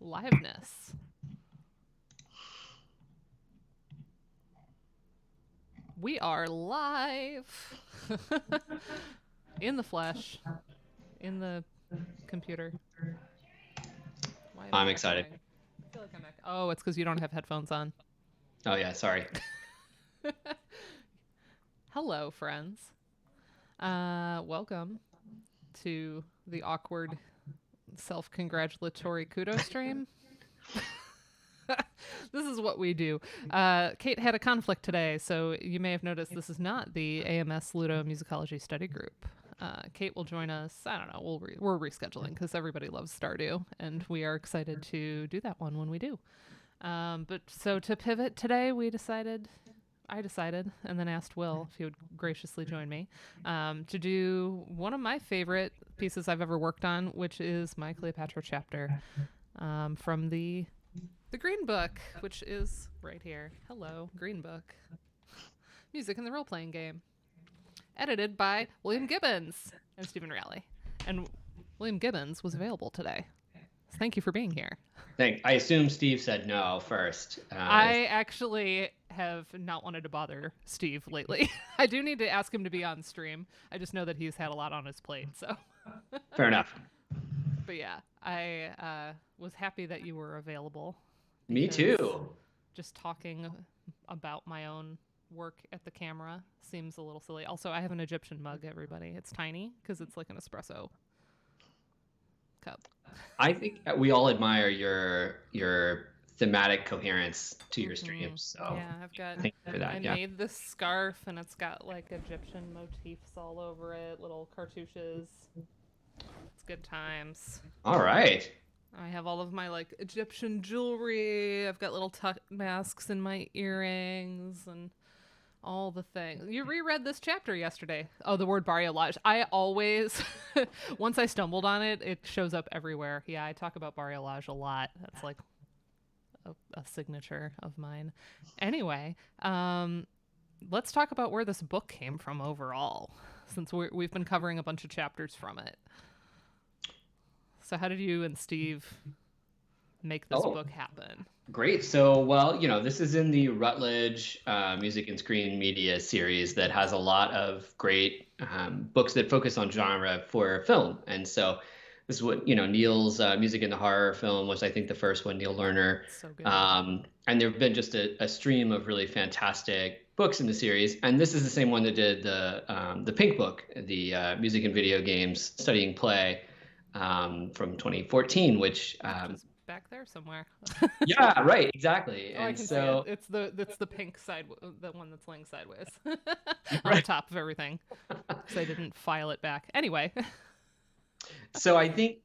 liveness. We are live in the flesh, in the computer. I'm excited. I feel like I'm oh, it's because you don't have headphones on. Oh yeah, sorry. Hello, friends. Welcome to the awkward self-congratulatory kudo stream. This is what we do. Kate had a conflict today, so you may have noticed this is not the AMS Ludomusicology study group. Kate will join us. I don't know. We're rescheduling because everybody loves Stardew, and we are excited to do that one when we do. But so to pivot today, I decided, and then asked Will if he would graciously join me, to do one of my favorite pieces I've ever worked on, which is my Cleopatra chapter from the Green Book, which is right here. Hello, Green Book. Music in the role-playing game. Edited by William Gibbons and Stephen Reale. And William Gibbons was available today. So thank you for being here. I assume Steve said no first. I actually have not wanted to bother Steve lately. I do need to ask him to be on stream. I just know that he's had a lot on his plate, so. Fair enough. But yeah, I was happy that you were available. Me too. Just talking about my own work at the camera seems a little silly. Also, I have an Egyptian mug, everybody. It's tiny because it's like an espresso cup. I think we all admire your thematic coherence to your streams. So yeah, I've got. Thank you for that. I made this scarf and it's got like Egyptian motifs all over it, little cartouches. It's good times. All right. I have all of my like Egyptian jewelry. I've got little tuck masks in my earrings and all the things. You reread this chapter yesterday. Oh, the word Bariolage. I always, once I stumbled on it, it shows up everywhere. Yeah, I talk about Bariolage a lot. That's like a signature of mine. Anyway, let's talk about where this book came from overall, since we've been covering a bunch of chapters from it. So how did you and Steve make this book happen? Great. So, well, this is in the Routledge Music and Screen Media series that has a lot of great books that focus on genre for film. And so this is what, Neil's Music in the Horror film was, I think, the first one, Neil Lerner. So good. And there have been just a stream of really fantastic books in the series. And this is the same one that did the Pink Book, the Music and Video Games Studying Play. From 2014, which back there somewhere. Yeah, right, exactly. Oh, and so it's the pink side, the one that's laying sideways on right. the top of everything. So I didn't file it back. Anyway. So I think,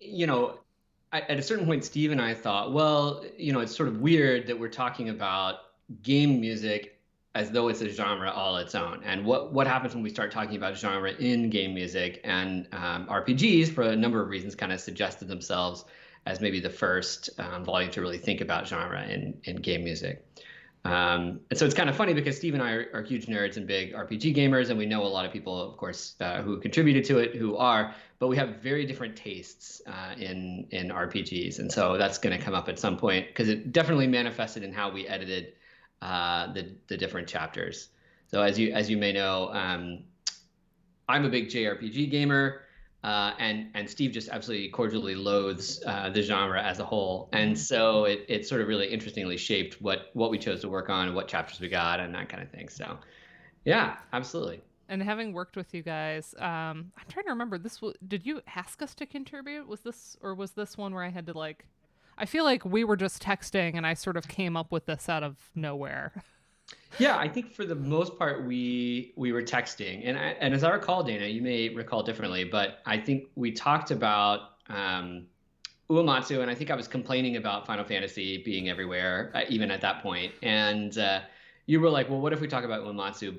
at a certain point, Steve and I thought, well, it's sort of weird that we're talking about game music as though it's a genre all its own. And what happens when we start talking about genre in game music? And RPGs, for a number of reasons, kind of suggested themselves as maybe the first volume to really think about genre in game music. And so it's kind of funny because Steve and I are huge nerds and big RPG gamers, and we know a lot of people, of course, who contributed to it, but we have very different tastes in RPGs. And so that's going to come up at some point because it definitely manifested in how we edited the different chapters. So as you may know, I'm a big JRPG gamer, and Steve just absolutely cordially loathes the genre as a whole. And so it sort of really interestingly shaped what we chose to work on and what chapters we got and that kind of thing. So yeah, absolutely. And having worked with you guys, I'm trying to remember, did you ask us to contribute? Was this one where I had to I feel like we were just texting and I sort of came up with this out of nowhere. Yeah, I think for the most part we were texting, and as I recall, Dana, you may recall differently, but I think we talked about Uematsu, and I think I was complaining about Final Fantasy being everywhere, even at that point, and you were like, well, what if we talk about Uematsu,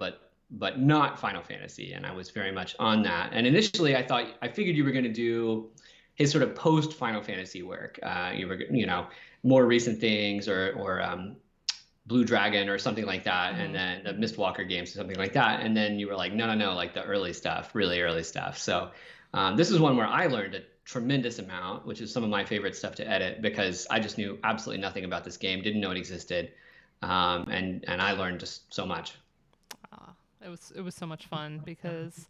but not Final Fantasy? And I was very much on that. And initially, I figured you were going to do his sort of post Final Fantasy work, more recent things or Blue Dragon or something like that, and then the Mistwalker games or something like that. And then you were like, no, like the early stuff, really early stuff. So this is one where I learned tremendous amount, which is some of my favorite stuff to edit because I just knew absolutely nothing about this game, didn't know it existed, and I learned just so much. It was so much fun because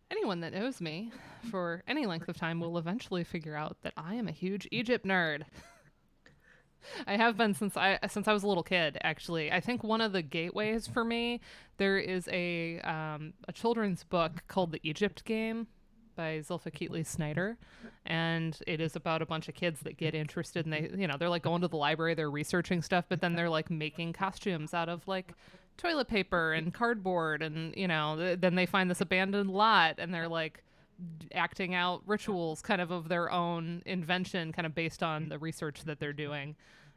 anyone that knows me for any length of time will eventually figure out that I am a huge Egypt nerd. I have been since I was a little kid. Actually, I think one of the gateways for me, there is a children's book called The Egypt Game by Zilpha Keatley Snyder, and it is about a bunch of kids that get interested, and they're like going to the library, they're researching stuff, but then they're like making costumes out of like toilet paper and cardboard, and then they find this abandoned lot, and they're like acting out rituals kind of their own invention, kind of based on the research that they're doing.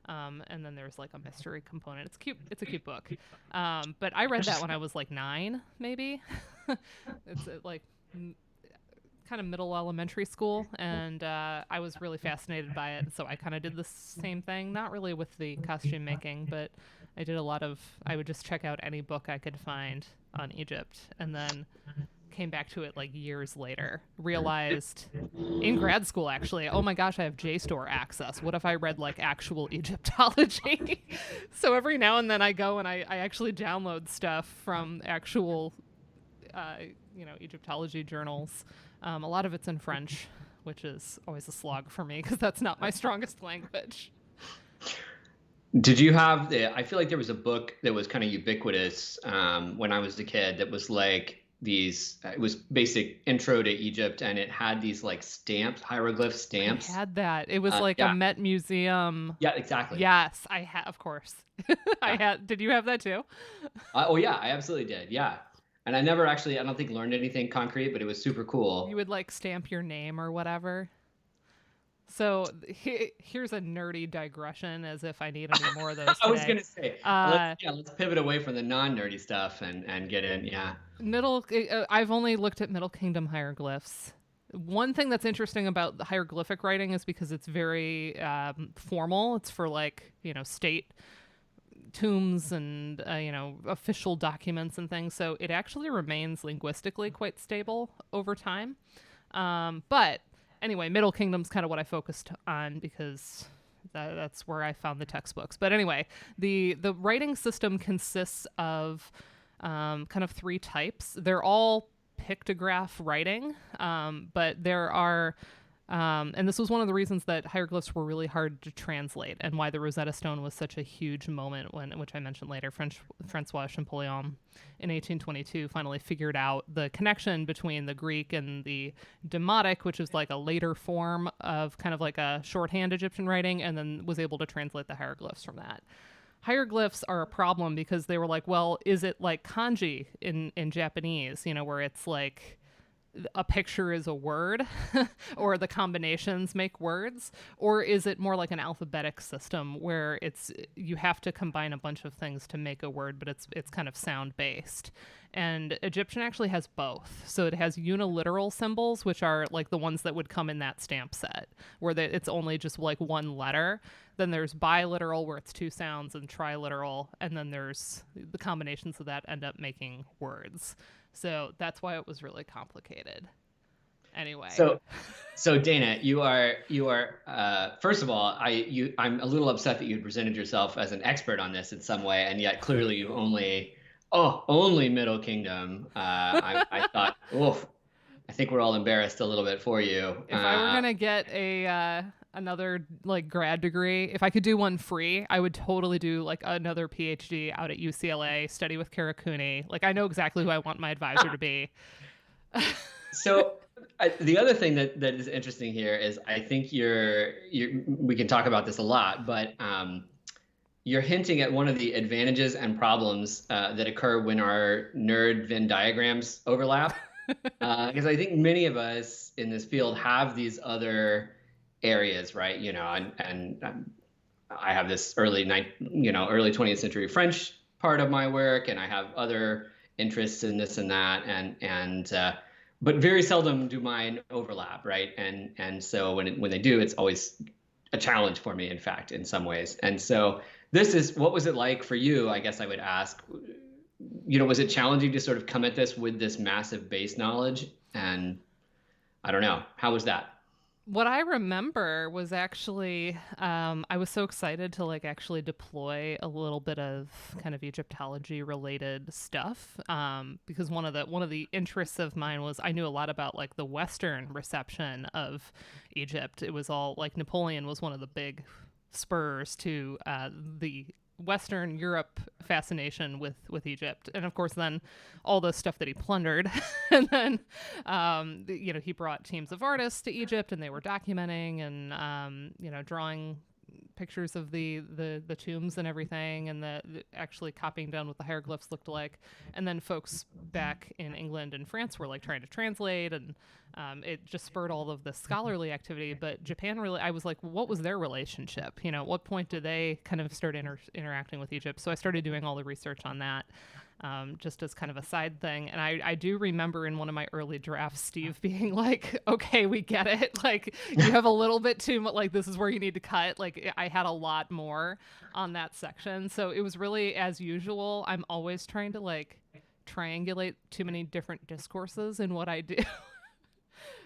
And then there's like a mystery component. It's cute. It's a cute book. But I read that when I was like 9, maybe. It's like kind of middle elementary school, and I was really fascinated by it. So I kind of did the same thing, not really with the costume making, but I would just check out any book I could find on Egypt, and then came back to it like years later, realized in grad school, actually, oh my gosh, I have JSTOR access. What if I read like actual Egyptology? So every now and then I go and I actually download stuff from actual Egyptology journals. A lot of it's in French, which is always a slog for me because that's not my strongest language. Did you have I feel like there was a book that was kind of ubiquitous when I was a kid that was like it was basic intro to Egypt, and it had these like stamps, hieroglyph stamps. I had that. It was like yeah. a Met Museum. Yeah, exactly. Yes, I had, of course. I had. Did you have that too? Oh yeah, I absolutely did. Yeah. And I never actually, I don't think, learned anything concrete, but it was super cool. You would like stamp your name or whatever. So here's a nerdy digression, as if I need any more of those today. I was going to say, let's pivot away from the non-nerdy stuff and get in, yeah. I've only looked at Middle Kingdom hieroglyphs. One thing that's interesting about the hieroglyphic writing is because it's very formal. It's for like, state tombs and, official documents and things. So it actually remains linguistically quite stable over time. But anyway, Middle Kingdom's kind of what I focused on because that's where I found the textbooks. But anyway, the writing system consists of kind of 3 types. They're all pictograph writing, but there are, and this was one of the reasons that hieroglyphs were really hard to translate, and why the Rosetta Stone was such a huge moment which I mentioned later, Francois Champollion in 1822 finally figured out the connection between the Greek and the Demotic, which is like a later form of kind of like a shorthand Egyptian writing, and then was able to translate the hieroglyphs from that. Hieroglyphs are a problem because they were like, well, is it like kanji in Japanese, where it's like a picture is a word or the combinations make words, or is it more like an alphabetic system where you have to combine a bunch of things to make a word, but it's kind of sound based? And Egyptian actually has both. So it has uniliteral symbols, which are like the ones that would come in that stamp set, where it's only just like one letter. Then there's biliteral, where it's 2 sounds, and triliteral, and then there's the combinations of that end up making words. So that's why it was really complicated. Anyway. So Dana, you are first of all, I'm a little upset that you presented yourself as an expert on this in some way, and yet clearly you only Middle Kingdom. I thought, I think we're all embarrassed a little bit for you. If I were gonna get another like grad degree, if I could do one free, I would totally do like another PhD out at UCLA, study with Karakuni. Like I know exactly who I want my advisor to be. So the other thing that is interesting here is I think we can talk about this a lot, but you're hinting at one of the advantages and problems that occur when our nerd Venn diagrams overlap. Because I think many of us in this field have these other areas, right? And I have this early 20th century French part of my work, and I have other interests in this and that, and but very seldom do mine overlap, right? And so when they do, it's always a challenge for me, in fact, in some ways. And so what was it like for you? I guess I would ask, was it challenging to sort of come at this with this massive base knowledge? And I don't know, how was that? What I remember was actually I was so excited to like actually deploy a little bit of kind of Egyptology related stuff because one of the interests of mine was I knew a lot about like the Western reception of Egypt. It was all like Napoleon was one of the big spurs to the Western Europe fascination with Egypt, and of course then all the stuff that he plundered, and then he brought teams of artists to Egypt, and they were documenting and drawing pictures of the tombs and everything, and the actually copying down what the hieroglyphs looked like, and then folks back in England and France were like trying to translate, and it just spurred all of this scholarly activity. But Japan really, I was like, what was their relationship? At what point do they kind of start interacting with Egypt? So I started doing all the research on that. Just as kind of a side thing. And I do remember in one of my early drafts, Steve being like, okay, we get it. Like, you have a little bit too much, like, this is where you need to cut. Like, I had a lot more on that section. So it was really, as usual, I'm always trying to, like, triangulate too many different discourses in what I do.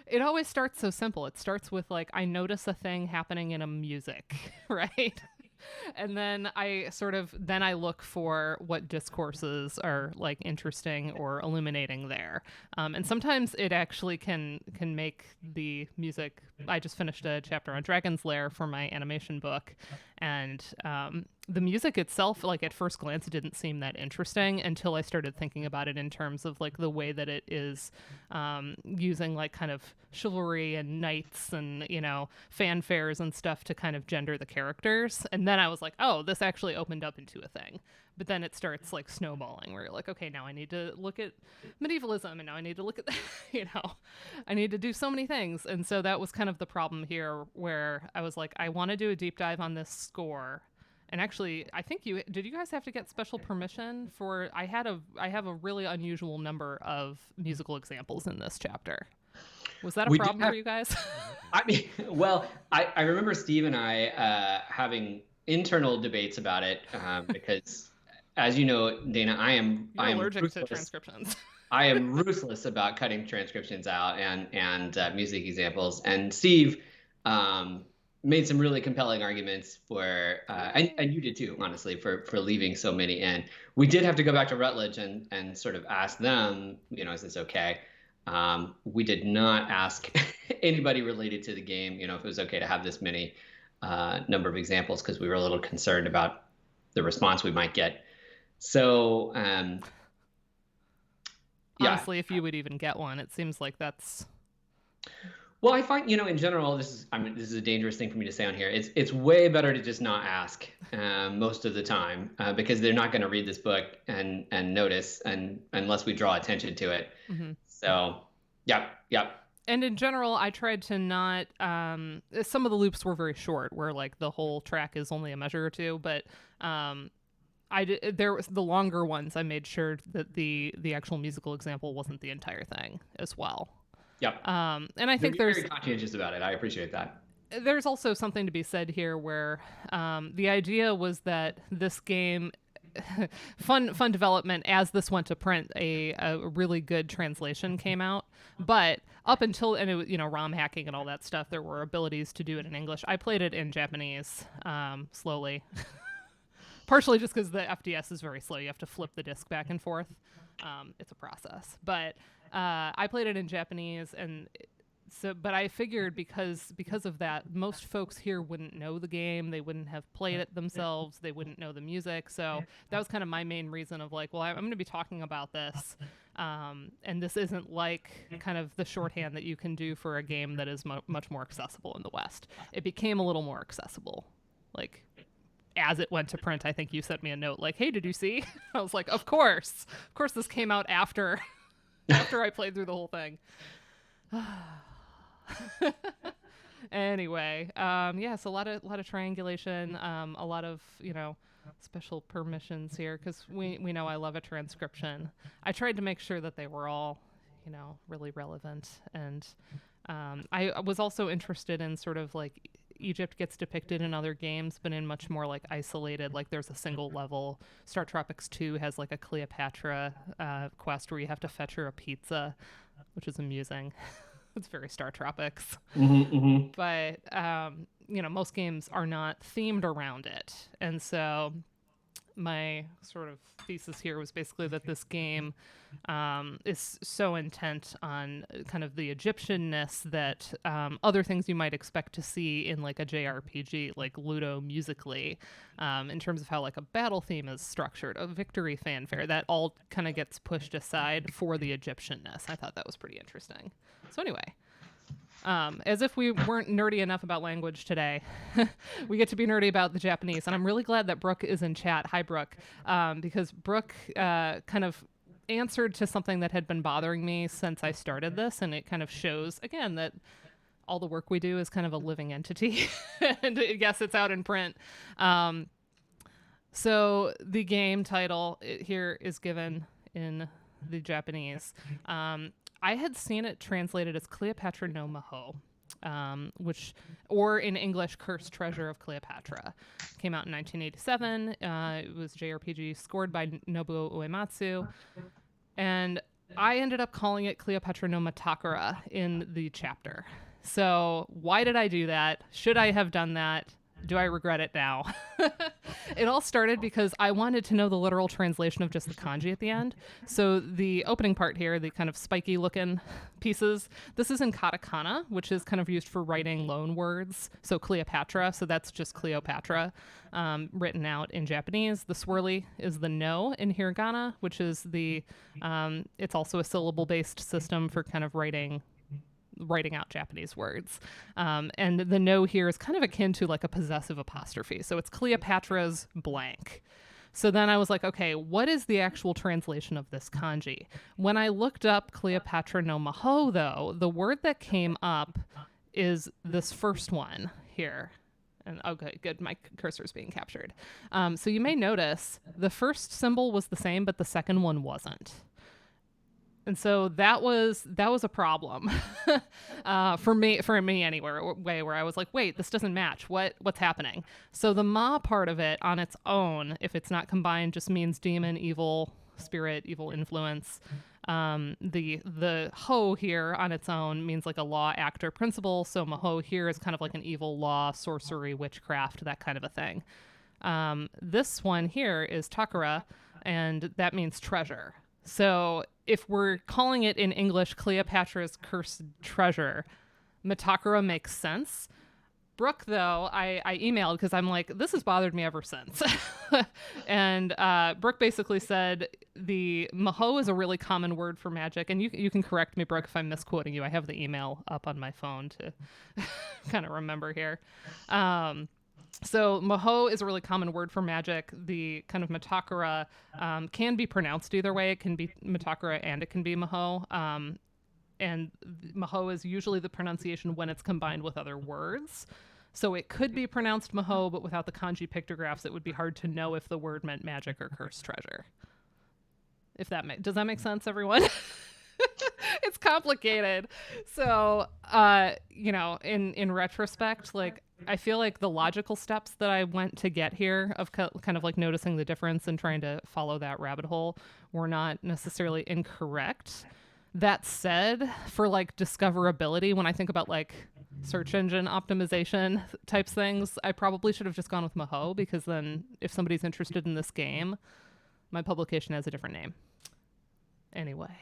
It always starts so simple. It starts with, like, I notice a thing happening in a music, right? And then I look for what discourses are like interesting or illuminating there, and sometimes it actually can make the music. I just finished a chapter on Dragon's Lair for my animation book, and the music itself, like at first glance, it didn't seem that interesting until I started thinking about it in terms of like the way that it is using like kind of chivalry and knights and fanfares and stuff to kind of gender the characters. And then I was like, oh, this actually opened up into a thing. But then it starts like snowballing where you're like, okay, now I need to look at medievalism, and now I need to look at I need to do so many things. And so that was kind of the problem here, where I was like, I want to do a deep dive on this score. And actually, I think you guys have to get special permission for? I have a really unusual number of musical examples in this chapter. Was that a problem for you guys? I mean, well, I remember Steve and I having internal debates about it because, as you know, Dana, I am allergic ruthless. to transcriptions. I am ruthless about cutting transcriptions out and music examples. And Steve made some really compelling arguments for, and you did too, honestly, for leaving so many in. We did have to go back to Routledge and sort of ask them, is this okay? We did not ask anybody related to the game, if it was okay to have this many number of examples, because we were a little concerned about the response we might get. So, honestly, if you would even get one, it seems like that's. Well, I find, in general, this is a dangerous thing for me to say on here. It's way better to just not ask most of the time because they're not going to read this book and notice unless we draw attention to it. Mm-hmm. So, yep. And in general, I tried to not. Some of the loops were very short, where like the whole track is only a measure or two, but. There was the longer ones. I made sure that the actual musical example wasn't the entire thing as well. Yep. And I think there's very conscientious about it. I appreciate that. There's also something to be said here, where the idea was that this game, fun development as this went to print, a really good translation came out. But up until ROM hacking and all that stuff, there were abilities to do it in English. I played it in Japanese slowly. Partially just because the FDS is very slow. You have to flip the disc back and forth. It's a process. But I played it in Japanese, but I figured because of that, most folks here wouldn't know the game. They wouldn't have played it themselves. They wouldn't know the music. So that was kind of my main reason of like, well, I'm going to be talking about this. And this isn't like kind of the shorthand that you can do for a game that is much more accessible in the West. It became a little more accessible. Like, as it went to print, I think you sent me a note like, hey, did you see? I was like, of course this came out after I played through the whole thing. Anyway, so a lot of triangulation, a lot of special permissions here, because we know I love a transcription. I tried to make sure that they were all really relevant, and I was also interested in sort of like Egypt gets depicted in other games, but in much more like isolated, like there's a single level. Star Tropics 2 has like a Cleopatra quest where you have to fetch her a pizza, which is amusing. It's very Star Tropics. Hmm. But most games are not themed around it, and so my sort of thesis here was basically that this game is so intent on kind of the Egyptianness that other things you might expect to see in like a JRPG, like Ludo musically, in terms of how like a battle theme is structured, a victory fanfare, that all kind of gets pushed aside for the Egyptianness. I thought that was pretty interesting. So anyway, as if we weren't nerdy enough about language today, we get to be nerdy about the Japanese. And I'm really glad that Brooke is in chat. Hi, Brooke. Because Brooke kind of answered to something that had been bothering me since I started this. And it kind of shows, again, that all the work we do is kind of a living entity. And yes, it's out in print. So the game title here is given in the Japanese. I had seen it translated as Cleopatra no Maho, or in English, Cursed Treasure of Cleopatra. Came out in 1987. It was JRPG scored by Nobuo Uematsu. And I ended up calling it Cleopatra no Takara in the chapter. So why did I do that? Should I have done that? Do I regret it now? It all started because I wanted to know the literal translation of just the kanji at the end. So the opening part here, the kind of spiky looking pieces, this is in katakana, which is kind of used for writing loan words. So Cleopatra, so that's just Cleopatra written out in Japanese. The swirly is the no in hiragana, which is it's also a syllable-based system for kind of writing out Japanese words. And the no here is kind of akin to like a possessive apostrophe. So it's Cleopatra's blank. So then I was like, okay, what is the actual translation of this kanji? When I looked up Cleopatra no Maho, though, the word that came up is this first one here. And okay, good, my cursor is being captured. So you may notice the first symbol was the same, but the second one wasn't. And so that was a problem for me anyway, where I was like, wait, this doesn't match. What's happening? So the ma part of it on its own, if it's not combined, just means demon, evil, spirit, evil influence. The ho here on its own means like a law, act, or principle. So maho here is kind of like an evil law, sorcery, witchcraft, that kind of a thing. This one here is Takara, and that means treasure. So if we're calling it in English Cleopatra's Cursed Treasure, Matakara makes sense. Brooke, though, I emailed because I'm like, this has bothered me ever since. And Brooke basically said the Maho is a really common word for magic. And you can correct me, Brooke, if I'm misquoting you. I have the email up on my phone to kind of remember here. So Maho is a really common word for magic. The kind of Matakara can be pronounced either way. It can be Matakara and it can be Maho. And Maho is usually the pronunciation when it's combined with other words. So it could be pronounced Maho, but without the kanji pictographs, it would be hard to know if the word meant magic or cursed treasure. Does that make sense, everyone? It's complicated. So, in retrospect, like, I feel like the logical steps that I went to get here of kind of like noticing the difference and trying to follow that rabbit hole were not necessarily incorrect. That said, for like discoverability, when I think about like search engine optimization types things, I probably should have just gone with Maho, because then if somebody's interested in this game, my publication has a different name. Anyway.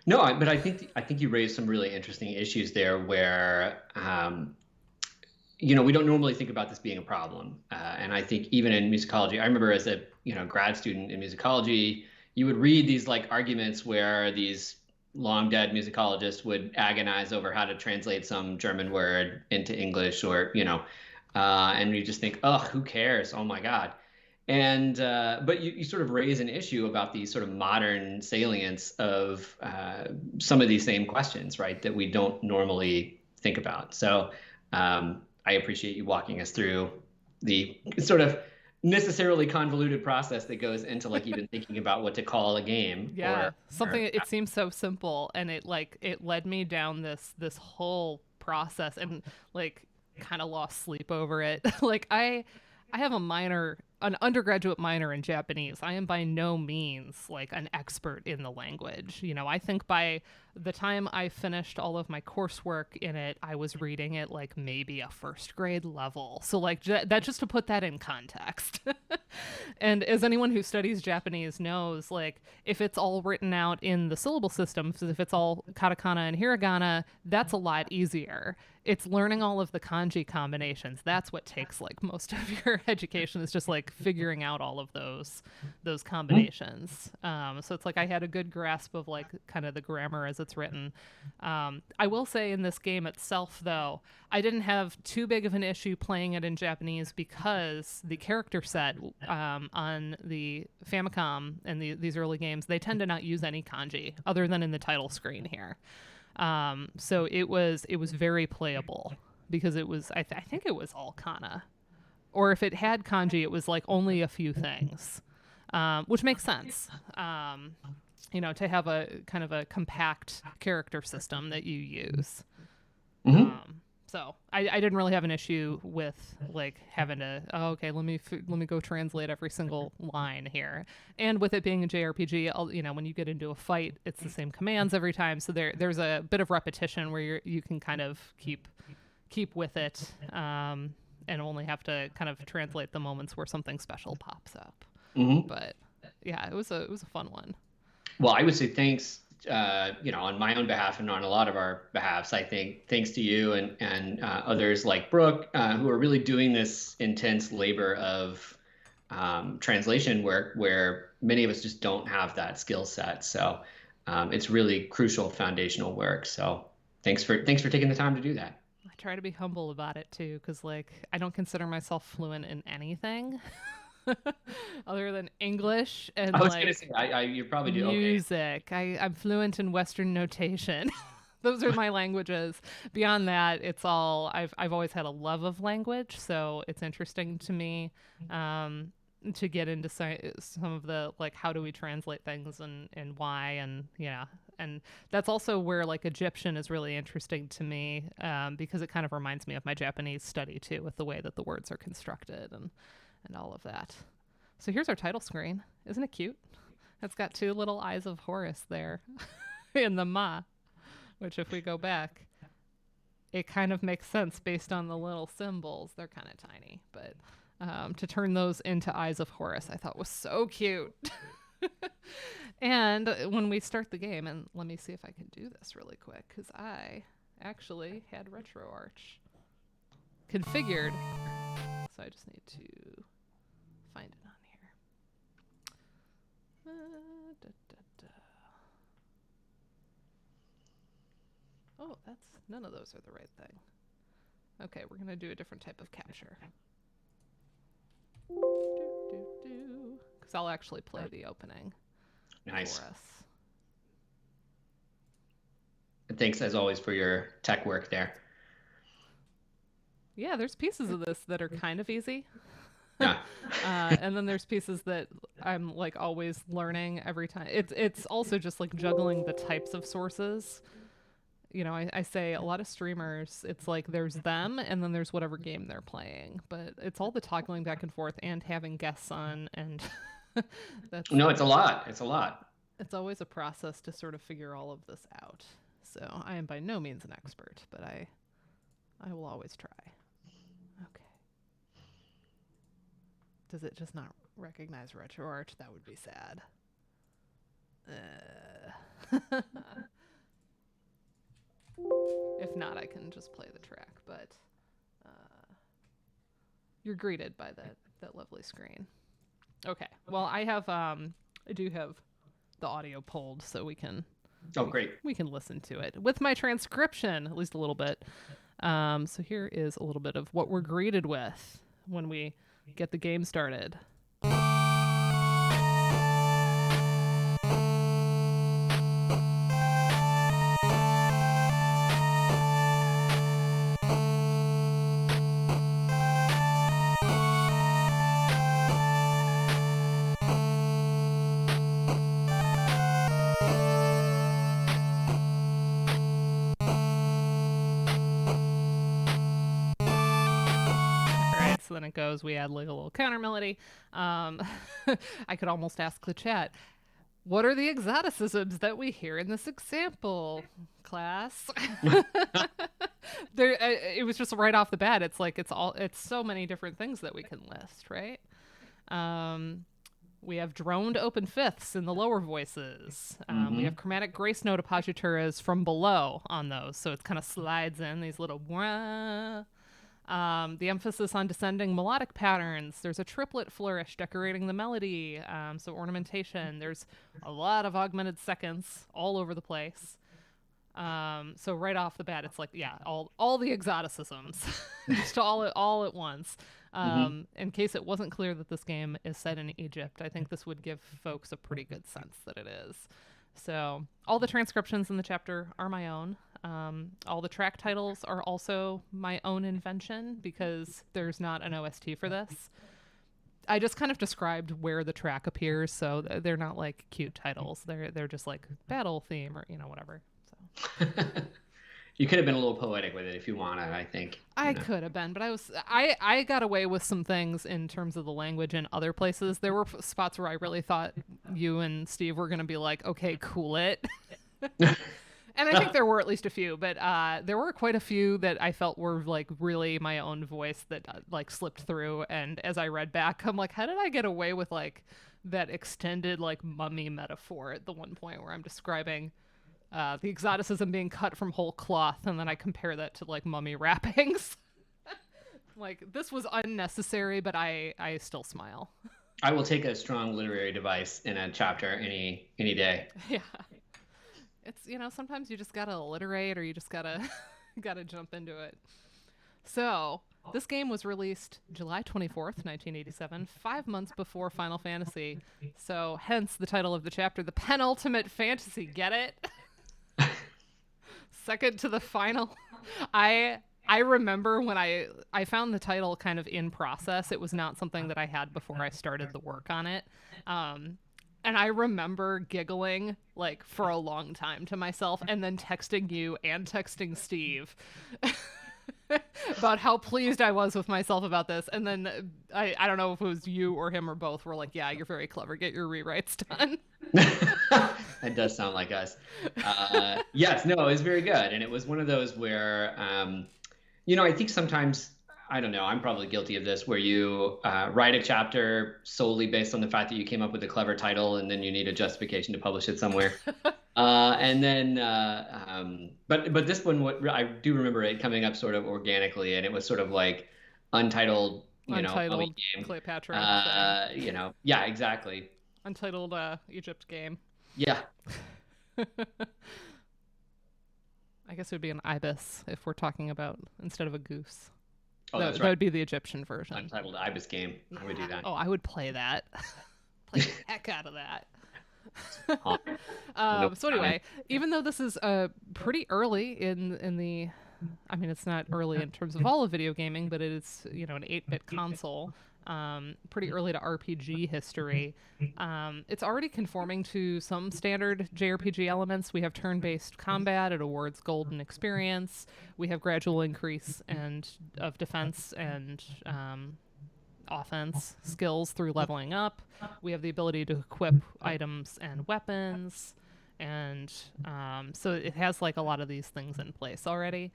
No, but I think you raised some really interesting issues there where, we don't normally think about this being a problem. And I think even in musicology, I remember as a, grad student in musicology, you would read these like arguments where these long dead musicologists would agonize over how to translate some German word into English, or, and you just think, oh, who cares? Oh my God. And but you sort of raise an issue about the sort of modern salience of some of these same questions, right, that we don't normally think about. So I appreciate you walking us through the sort of necessarily convoluted process that goes into like even thinking about what to call a game. Yeah, it seems so simple, and it led me down this whole process, and like kind of lost sleep over it. Like I have a minor an undergraduate minor in Japanese. I am by no means like an expert in the language. You know, I think by the time I finished all of my coursework in it, I was reading it like maybe a first grade level. So like that, just to put that in context. And as anyone who studies Japanese knows, like if it's all written out in the syllable system, if it's all katakana and hiragana, that's a lot easier. It's learning all of the kanji combinations. That's what takes like most of your education, is just like figuring out all of those combinations. So it's like I had a good grasp of like kind of the grammar as it's written. I will say in this game itself, though, I didn't have too big of an issue playing it in Japanese because the character set on the Famicom and these early games, they tend to not use any kanji other than in the title screen here. So it was very playable because it was I think it was all kana, or if it had kanji, it was like only a few things, which makes sense. You know, to have a kind of a compact character system that you use. So I didn't really have an issue with like having to, let me go translate every single line here. And with it being a JRPG, you know, when you get into a fight, it's the same commands every time. So there's a bit of repetition where you can kind of keep with it, and only have to kind of translate the moments where something special pops up. But yeah, it was a fun one. Well, I would say thanks, you know, on my own behalf and on a lot of our behalves. I think thanks to you and others like Brooke, who are really doing this intense labor of translation where many of us just don't have that skill set. So it's really crucial foundational work. So thanks for taking the time to do that. I try to be humble about it too, because like I don't consider myself fluent in anything. Other than English and I was like gonna say, you probably do music. okay. I'm fluent in Western notation. Those are my languages. Beyond that, it's all I've always had a love of language, so it's interesting to me to get into some of the like how do we translate things and why, and yeah. And that's also where like Egyptian is really interesting to me, because it kind of reminds me of my Japanese study too, with the way that the words are constructed and all of that. So here's our title screen. Isn't it cute? It's got two little eyes of Horus there in the ma, which if we go back, it kind of makes sense based on the little symbols. They're kind of tiny, but to turn those into eyes of Horus, I thought was so cute. And when we start the game, and let me see if I can do this really quick, because I actually had RetroArch configured. So I just need to find it on here. Oh, none of those are the right thing. Okay, we're going to do a different type of capture. Because I'll actually play the opening. Nice. For us. And thanks as always for your tech work there. Yeah, there's pieces of this that are kind of easy. Yeah. And then there's pieces that I'm like always learning every time. It's also just like juggling the types of sources. You know, I say a lot of streamers, it's like there's them and then there's whatever game they're playing. But it's all the toggling back and forth and having guests on, and No, it's a lot. It's a lot. It's always a process to sort of figure all of this out. So I am by no means an expert, but I will always try. Okay. Does it just not recognize RetroArch? That would be sad. If not, I can just play the track, but you're greeted by that lovely screen. Okay. Well, I do have the audio pulled, so we can we can listen to it with my transcription, at least a little bit. So here is a little bit of what we're greeted with when we get the game started. So then it goes goes. We add like a little counter melody. I could almost ask the chat, what are the exoticisms that we hear in this example, class? It was just right off the bat. It's like it's so many different things that we can list, right? We have droned open fifths in the lower voices. We have chromatic grace note appoggiaturas from below on those, so it kind of slides in these little wah. The emphasis on descending melodic patterns. There's a triplet flourish decorating the melody, so ornamentation. There's a lot of augmented seconds all over the place. So right off the bat, it's like, yeah, all the exoticisms, just all at once. In case it wasn't clear that this game is set in Egypt, I think this would give folks a pretty good sense that it is. So all the transcriptions in the chapter are my own. All the track titles are also my own invention because there's not an OST for this. I just kind of described where the track appears, so they're not like cute titles. They're just like battle theme or whatever. So. You could have been a little poetic with it if you wanted, I think. I could have been, but I got away with some things in terms of the language in other places. There were spots where I really thought you and Steve were going to be like, okay, cool it. And I think there were at least a few, but there were quite a few that I felt were like really my own voice that like slipped through. And as I read back, I'm like, how did I get away with like that extended like mummy metaphor at the one point where I'm describing the exoticism being cut from whole cloth, and then I compare that to like mummy wrappings. Like, this was unnecessary, but I still smile. I will take a strong literary device in a chapter any day. Yeah. It's, sometimes you just gotta alliterate, or you just gotta jump into it. So this game was released July 24th, 1987, 5 months before Final Fantasy. So hence the title of the chapter, The Penultimate Fantasy. Get it? Second to the final. I remember when I found the title kind of in process. It was not something that I had before I started the work on it. And I remember giggling like for a long time to myself, and then texting you and texting Steve about how pleased I was with myself about this. And then I don't know if it was you or him or both were like, yeah, you're very clever. Get your rewrites done. That does sound like us. Yes, no, it was very good. And it was one of those where, I think sometimes, I don't know, I'm probably guilty of this, where you write a chapter solely based on the fact that you came up with a clever title and then you need a justification to publish it somewhere. And then, but this one, I do remember it coming up sort of organically, and it was sort of like Untitled game. Cleopatra. Yeah, exactly. Untitled Egypt game. Yeah. I guess it would be an ibis if we're talking about instead of a goose. Oh, that's right. That would be the Egyptian version. Untitled ibis game. I would do that. Oh, I would play that. Play the heck out of that. So anyway, even though this is pretty early in the, I mean, it's not early in terms of all of video gaming, but it is, an 8-bit console, pretty early to RPG history. It's already conforming to some standard JRPG elements. We have turn-based combat. It awards golden experience. We have gradual increase of defense and offense skills through leveling up. We have the ability to equip items and weapons, and so it has like a lot of these things in place already.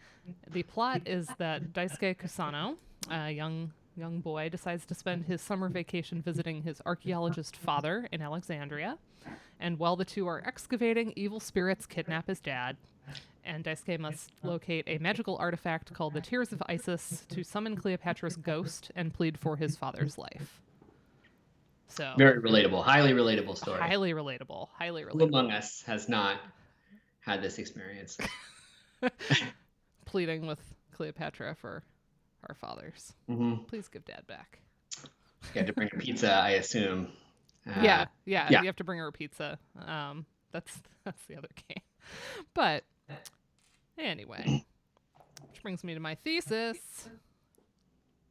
The plot is that Daisuke Kusano, a young boy, decides to spend his summer vacation visiting his archaeologist father in Alexandria, and while the two are excavating, evil spirits kidnap his dad, and Daisuke must locate a magical artifact called the Tears of Isis to summon Cleopatra's ghost and plead for his father's life. So very relatable, highly relatable story. Highly relatable. Who among us has not had this experience? Pleading with Cleopatra for our fathers. Mm-hmm. Please give Dad back. You had to bring a pizza, I assume. Yeah. You have to bring her a pizza. That's the other game. But anyway, which brings me to my thesis.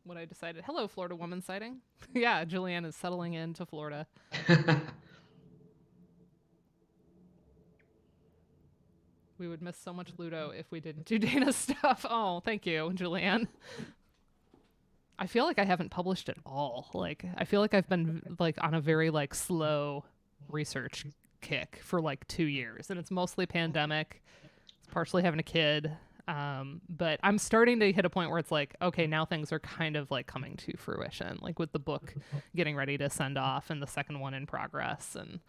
What I decided. Hello, Florida woman sighting. Yeah, Julianne is settling into Florida. We would miss so much Ludo if we didn't do Dana's stuff. Oh, thank you, Julianne. I feel like I haven't published at all. Like, I feel like I've been like on a very like slow research kick for like 2 years, and it's mostly pandemic. It's partially having a kid. But I'm starting to hit a point where it's like, okay, now things are kind of like coming to fruition, like with the book getting ready to send off and the second one in progress. And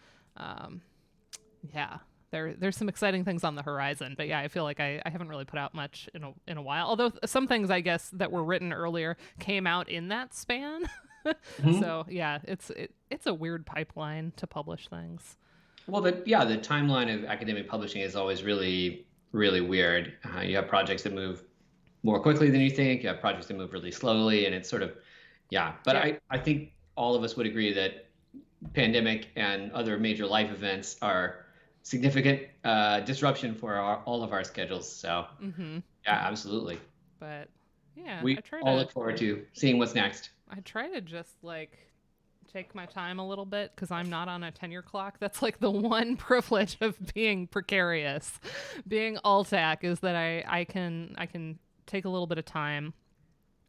yeah, there's some exciting things on the horizon. But yeah, I feel like I haven't really put out much in a while. Although some things I guess that were written earlier came out in that span. Mhm. So yeah, it's a weird pipeline to publish things. Well, the timeline of academic publishing is always really, really weird. You have projects that move more quickly than you think. You have projects that move really slowly, and it's sort of, yeah. But Yep. I think all of us would agree that pandemic and other major life events are significant disruption for all of our schedules. So, Mm-hmm. yeah, absolutely. But yeah, We all look forward to seeing what's next. I try to just like take my time a little bit because I'm not on a tenure clock. That's like the one privilege of being precarious. Being Altac is that I can take a little bit of time.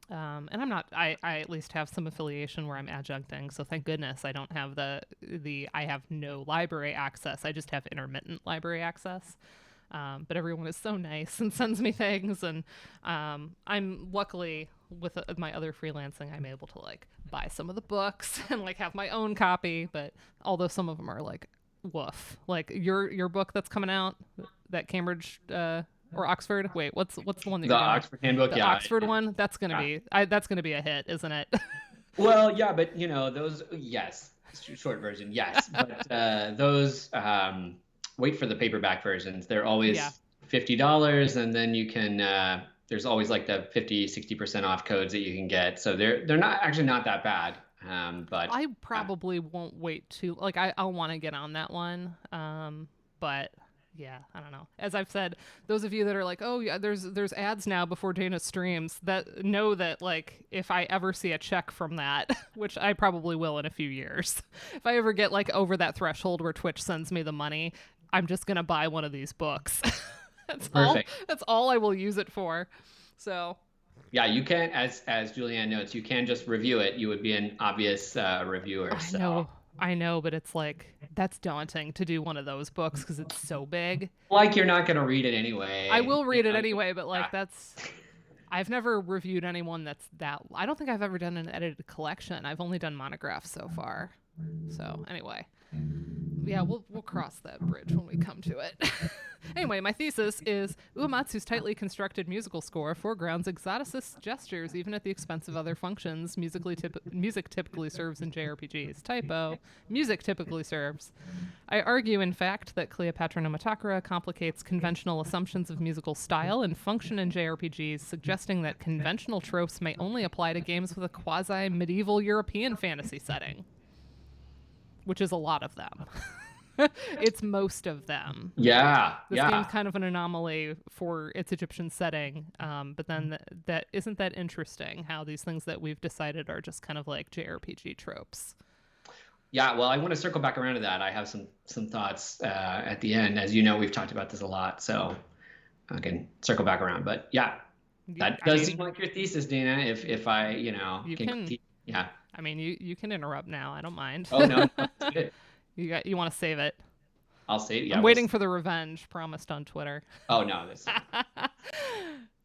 And I'm not. I at least have some affiliation where I'm adjuncting. So thank goodness I don't have the. I have no library access. I just have intermittent library access. But everyone is so nice and sends me things, and I'm luckily with my other freelancing, I'm able to like buy some of the books and like have my own copy. But although some of them are like woof, like your book that's coming out, that Cambridge or Oxford. Wait, what's the one that The you're doing? Oxford Handbook, The yeah, Oxford one. That's gonna yeah. be that's gonna be a hit, isn't it? Well, yeah, but those, yes, short version, yes, but those wait for the paperback versions. They're Yeah. always $50, and then you can there's always like the 50-60% off codes that you can get. So they're not actually not that bad. But I probably won't wait too like I'll want to get on that one. But yeah, I don't know. As I've said, those of you that are like, "Oh, yeah, there's ads now before Dana streams," that know that like if I ever see a check from that, which I probably will in a few years. If I ever get like over that threshold where Twitch sends me the money, I'm just going to buy one of these books. That's all. perfect. That's all I will use it for. So, Yeah, you can, as Julianne notes, you can just review it. You would be an obvious reviewer. I So, know, I know, but it's like that's daunting to do one of those books because it's so big. like, you're not going to read it I anyway. will read it anyway, but Yeah. like that's I've never reviewed anyone that's that. I don't think I've ever done an edited collection. I've only done monographs so far. So anyway, yeah, we'll cross that bridge when we come to it. Anyway, my thesis is Uematsu's tightly constructed musical score foregrounds exoticist gestures even at the expense of other functions. Music typically serves in JRPGs. Typo. Music typically serves. I argue, in fact, that Cleopatra no Takara complicates conventional assumptions of musical style and function in JRPGs, suggesting that conventional tropes may only apply to games with a quasi-medieval European fantasy setting, which is a lot of them. It's most of them. Yeah, This game's yeah. kind of an anomaly for its Egyptian setting, but then that isn't that interesting how these things that we've decided are just kind of like JRPG tropes. Yeah, well, I want to circle back around to that. I have some thoughts at the end. As you know, we've talked about this a lot, so I can circle back around. But yeah, that I does mean, seem like your thesis, Dana. If I, you can can. critique, yeah. I mean, you can interrupt now. I don't mind. Oh no, no, it's good. You want to save it. I'll say it. Yeah, I'm waiting for the revenge promised on Twitter. Oh no, this.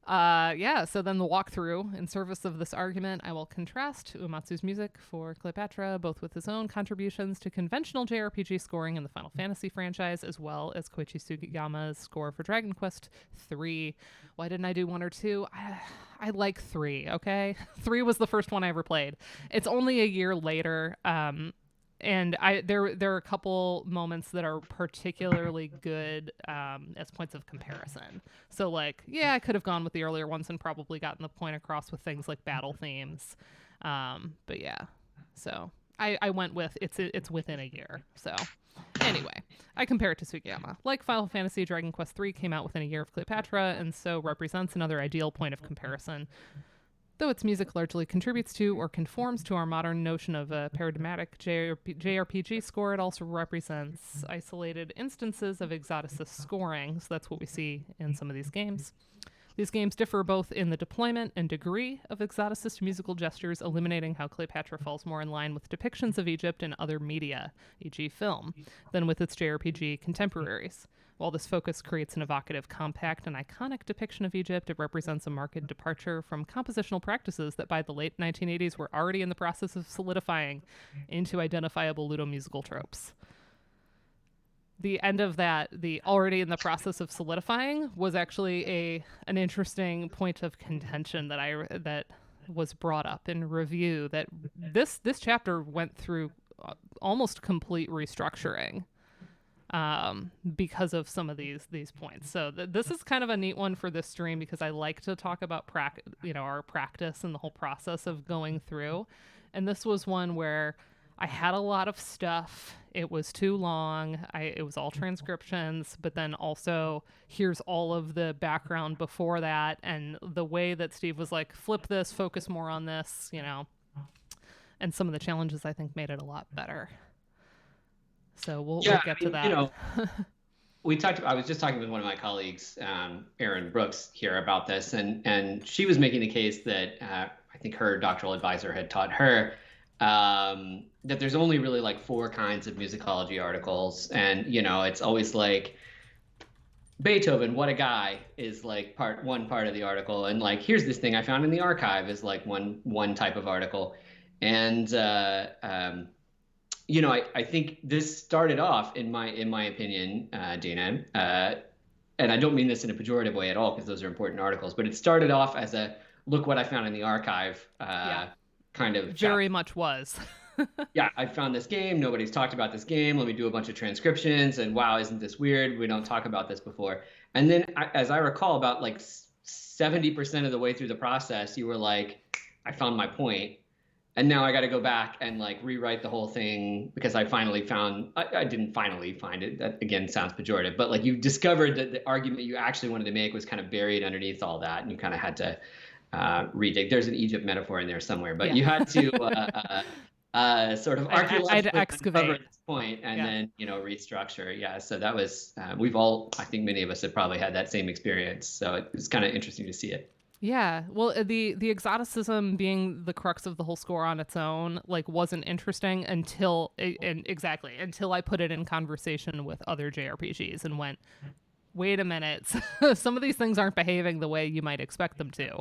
Yeah, so then the walkthrough. In service of this argument, I will contrast Uematsu's music for Cleopatra, both with his own contributions to conventional JRPG scoring in the Final Fantasy franchise, as well as Koichi Sugiyama's score for Dragon Quest III. Why didn't I do 1 or 2? I like 3, okay? 3 was the first one I ever played. It's only a year later, and there are a couple moments that are particularly good as points of comparison. So like, yeah, I could have gone with the earlier ones and probably gotten the point across with things like battle themes. But yeah, so I went with it's within a year. So anyway, I compare it to Sugiyama. Like Final Fantasy, Dragon Quest III came out within a year of Cleopatra, and so represents another ideal point of comparison. Though its music largely contributes to or conforms to our modern notion of a paradigmatic JRPG score, it also represents isolated instances of exoticist scoring, so that's what we see in some of these games. These games differ both in the deployment and degree of exoticist musical gestures, eliminating how Cleopatra falls more in line with depictions of Egypt in other media, e.g. film, than with its JRPG contemporaries. While this focus creates an evocative, compact, and iconic depiction of Egypt, it represents a marked departure from compositional practices that by the late 1980s were already in the process of solidifying into identifiable ludomusical tropes. The end of that, the already in the process of solidifying, was actually an interesting point of contention that was brought up in review, that this chapter went through almost complete restructuring because of some of these points. So this is kind of a neat one for this stream, because I like to talk about our practice and the whole process of going through. And this was one where I had a lot of stuff. It was too long. It was all transcriptions, but then also here's all of the background before that, and the way that Steve was like, flip this, focus more on this, and some of the challenges I think made it a lot better. So we'll get to that. I was just talking with one of my colleagues, Erin Brooks, here about this, and she was making the case that I think her doctoral advisor had taught her that there's only really like 4 kinds of musicology articles, and it's always like Beethoven, what a guy, is like one part of the article, and like here's this thing I found in the archive is like one type of article, and I think this started off, in my opinion, Dina, and I don't mean this in a pejorative way at all, because those are important articles, but it started off as a look what I found in the archive kind of very much was. Yeah, I found this game. Nobody's talked about this game. Let me do a bunch of transcriptions, and wow, isn't this weird? We don't talk about this before. And then, as I recall, about like 70% of the way through the process, you were like, I found my point. And now I got to go back and like rewrite the whole thing, because I finally found, I didn't finally find it. That again sounds pejorative, but like you discovered that the argument you actually wanted to make was kind of buried underneath all that. And you kind of had to redig. There's an Egypt metaphor in there somewhere, but you had to sort of archaeologically excavate at this point, and then restructure. Yeah, so that was we've all, I think many of us have probably had that same experience. So it was kind of interesting to see it. Yeah, well, the exoticism being the crux of the whole score on its own, like, wasn't interesting until I put it in conversation with other JRPGs and went, wait a minute, some of these things aren't behaving the way you might expect them to.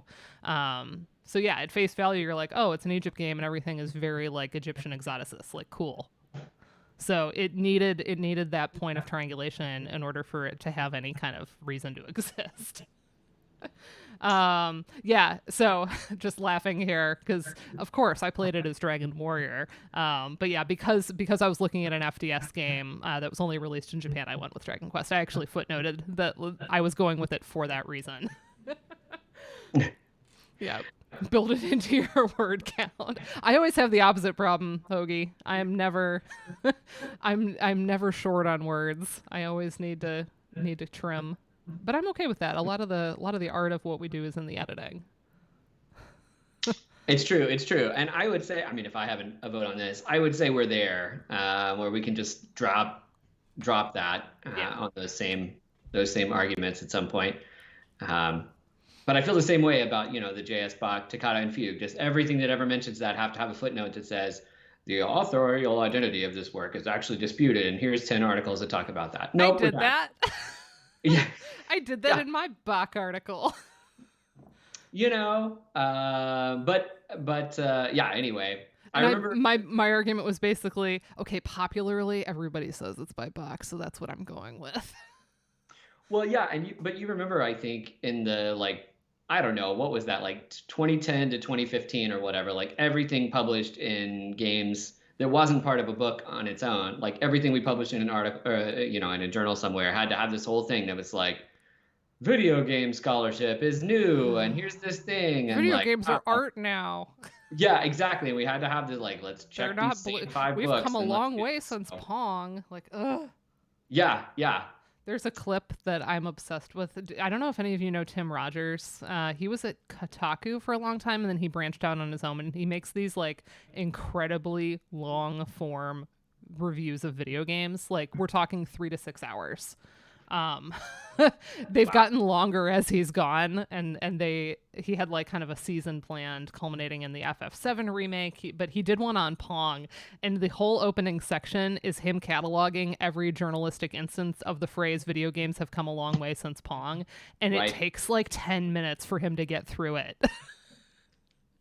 So yeah, at face value, you're like, oh, it's an Egypt game and everything is very like Egyptian exoticists, like cool. So it needed that point of triangulation in order for it to have any kind of reason to exist. So just laughing here because of course I played it as Dragon Warrior, but yeah, because I was looking at an FDS game that was only released in Japan, I went with Dragon Quest. I actually footnoted that I was going with it for that reason. Yeah, build it into your word count. I always have the opposite problem, Hoagie. I'm never short on words. I always need to trim. But I'm okay with that. A lot of the art of what we do is in the editing. It's true. And I would say, I mean, if I have a vote on this, I would say we're there, where we can just drop that on those same arguments at some point. But I feel the same way about, the JS Bach, Takara, and Fugue. Just everything that ever mentions that have to have a footnote that says the authorial identity of this work is actually disputed, and here's 10 articles that talk about that. Nope, I did that. Yeah, I did that in my Bach article. Anyway, I remember my argument was basically, okay, popularly everybody says it's by Bach, so that's what I'm going with. Well, yeah, but you remember, I think, in the I don't know, what was that, like 2010 to 2015 or whatever, like everything published in games that wasn't part of a book on its own, like everything we published in an article, in a journal somewhere, had to have this whole thing that was like, video game scholarship is new, and here's this thing. And video games are art now. Yeah, exactly. And we had to have this, let's check these 5 We've books. We've come a long way since Pong. Ugh. Yeah. There's a clip that I'm obsessed with. I don't know if any of you know Tim Rogers. He was at Kotaku for a long time, and then he branched out on his own, and he makes these incredibly long form reviews of video games. We're talking 3 to 6 hours. Um, they've gotten longer as he's gone, and he had like kind of a season planned culminating in the FF7 remake, but he did one on Pong, and the whole opening section is him cataloging every journalistic instance of the phrase video games have come a long way since Pong, and it Right. takes like 10 minutes for him to get through it.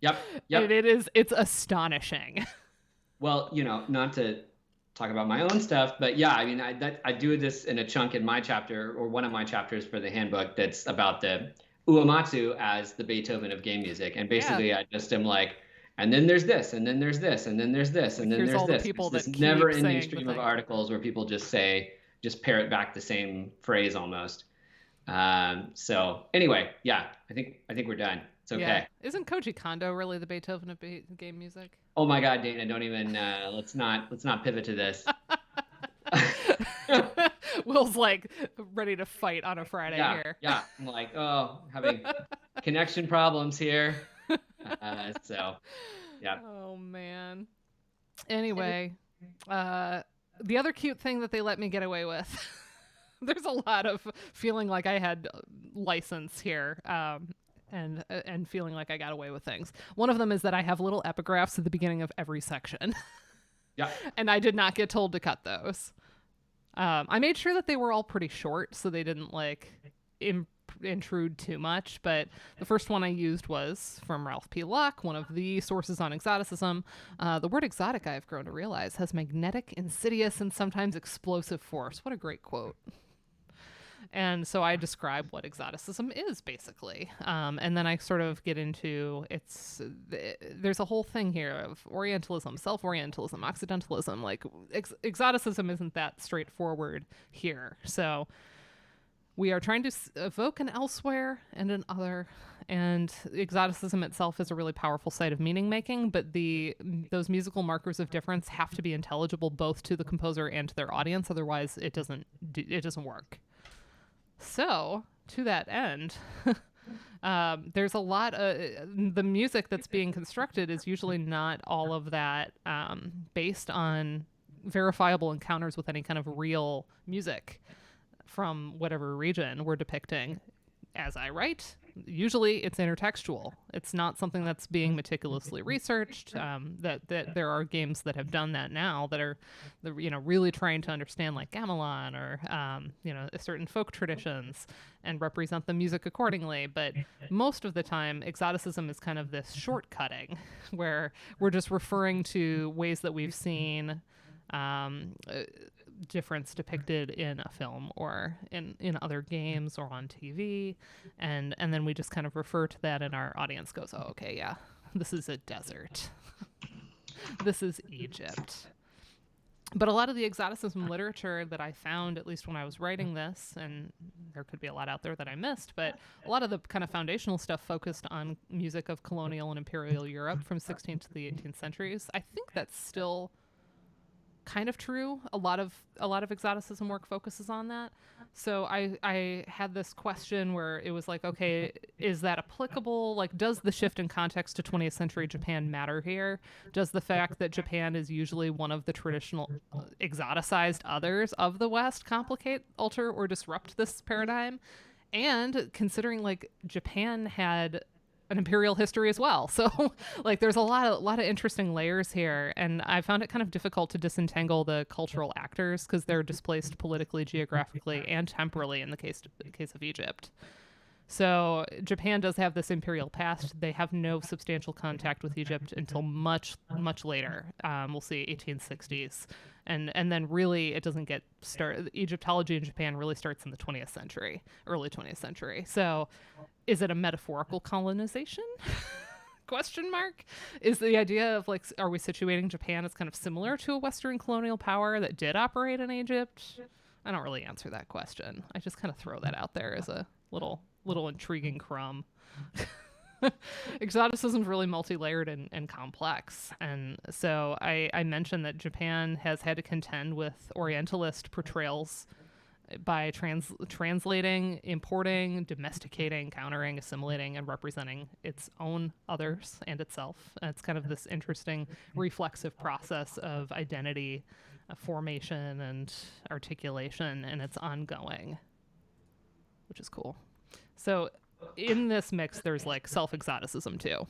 Yep. And Yep. it's astonishing. Well, not to talk about my own stuff, but yeah, I mean, I do this in a chunk in my chapter, or one of my chapters for the handbook, that's about the Uematsu as the Beethoven of game music. And Yeah. basically I just am like, and then there's this, and then there's this, and then there's this, and then Here's there's all the this. It's people this that never keep ending saying the stream of thing. articles where people just parrot back the same phrase almost. So anyway, yeah, I think we're done. It's okay. Yeah. Isn't Koji Kondo really the Beethoven of game music? Oh my God, Dana, don't even let's not pivot to this. Will's like ready to fight on a Friday here. Yeah. I'm like, oh, having connection problems here. So, yeah. Oh man. Anyway, the other cute thing that they let me get away with. There's a lot of feeling like I had license here. And feeling like I got away with things. One of them is that I have little epigraphs at the beginning of every section. Yeah. And I did not get told to cut those. I made sure that they were all pretty short so they didn't like intrude too much. But the first one I used was from Ralph P. Luck, one of the sources on exoticism. The word exotic, I've grown to realize, has magnetic, insidious, and sometimes explosive force. What a great quote. And so I describe what exoticism is, basically. And then I sort of get into there's a whole thing here of Orientalism, self-Orientalism, Occidentalism. Like, exoticism isn't that straightforward here. So we are trying to evoke an elsewhere and an other. And exoticism itself is a really powerful site of meaning making, but those musical markers of difference have to be intelligible both to the composer and to their audience. Otherwise, it doesn't work. So, to that end, there's a lot of the music that's being constructed is usually not all of that based on verifiable encounters with any kind of real music from whatever region we're depicting. As I write, usually it's intertextual. It's not something that's being meticulously researched. That there are games that have done that now that are, really trying to understand like gamelan or certain folk traditions and represent the music accordingly. But most of the time, exoticism is kind of this shortcutting where we're just referring to ways that we've seen difference depicted in a film or in other games or on TV, and then we just kind of refer to that and our audience goes, oh, okay, yeah, this is a desert. This is Egypt. But a lot of the exoticism literature that I found, at least when I was writing this, and there could be a lot out there that I missed, but a lot of the kind of foundational stuff focused on music of colonial and imperial Europe from 16th to the 18th centuries. I think that's still kind of true. A lot of exoticism work focuses on that. So I had this question where it was like, okay, is that applicable? Like, does the shift in context to 20th century Japan matter here? Does the fact that Japan is usually one of the traditional exoticized others of the West complicate, alter, or disrupt this paradigm? And considering like Japan had an imperial history as well. So like there's a lot of interesting layers here, and I found it kind of difficult to disentangle the cultural actors because they're displaced politically, geographically, and temporally in the case of Egypt. So Japan does have this imperial past. They have no substantial contact with Egypt until much, much later. We'll see 1860s. And then really it doesn't get started. Egyptology in Japan really starts in the 20th century, early 20th century. So is it a metaphorical colonization? Question mark? Is the idea of like, are we situating Japan as kind of similar to a Western colonial power that did operate in Egypt? I don't really answer that question. I just kind of throw that out there as a little intriguing crumb. Exoticism is really multi-layered and complex. And so I mentioned that Japan has had to contend with Orientalist portrayals by translating, importing, domesticating, countering, assimilating, and representing its own others and itself. And it's kind of this interesting reflexive process of identity formation and articulation, and it's ongoing. which is cool. So in this mix, there's like self-exoticism too.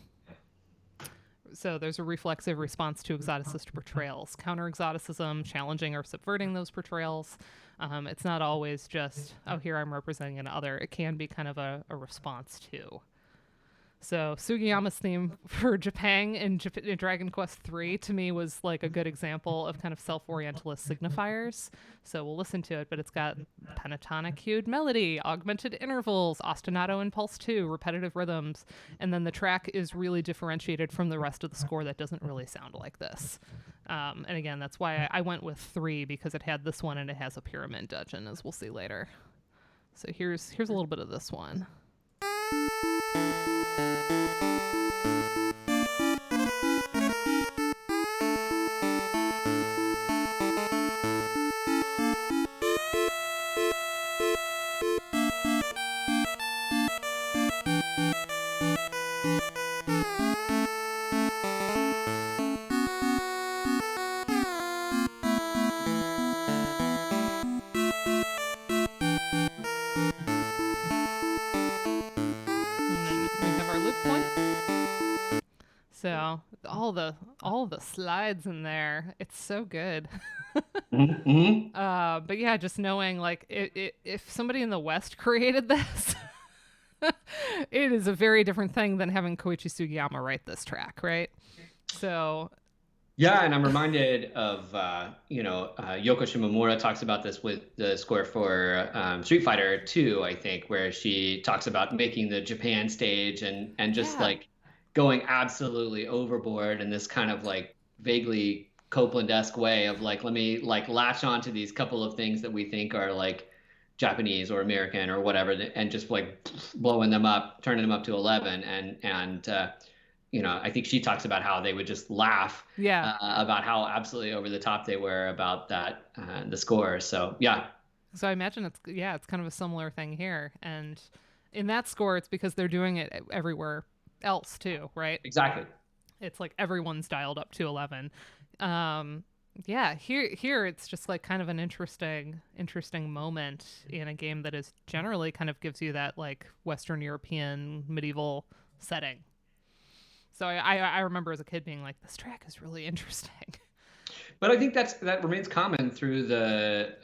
So there's a reflexive response to exoticist portrayals, counter-exoticism, challenging or subverting those portrayals. It's not always just, oh, here I'm representing an other. It can be kind of a response too. So Sugiyama's theme for Japan in Dragon Quest III to me was like a good example of kind of self-orientalist signifiers. So we'll listen to it, but it's got pentatonic hued melody, augmented intervals, ostinato impulse 2, repetitive rhythms, and then the track is really differentiated from the rest of the score that doesn't really sound like this. And again, that's why I went with 3, because it had this one and it has a pyramid dungeon, as we'll see later. So here's a little bit of this one. So all the slides in there, it's so good. Mm-hmm. But yeah, just knowing like if somebody in the West created this, it is a very different thing than having Koichi Sugiyama write this track, right? So Yeah, and I'm reminded of Yoko Shimomura talks about this with the score for Street Fighter 2, I think, where she talks about making the Japan stage and just like going absolutely overboard in this kind of like vaguely Copeland-esque way of like, let me like latch onto these couple of things that we think are like Japanese or American or whatever, and just like blowing them up, turning them up to 11, and I think she talks about how they would just laugh about how absolutely over the top they were about that, the score. So, yeah. So I imagine it's kind of a similar thing here. And in that score, it's because they're doing it everywhere else too, right? Exactly. It's like everyone's dialed up to 11. Here it's just like kind of an interesting moment in a game that is generally kind of gives you that like Western European medieval setting. So I remember as a kid being like, this track is really interesting. But I think that remains common through the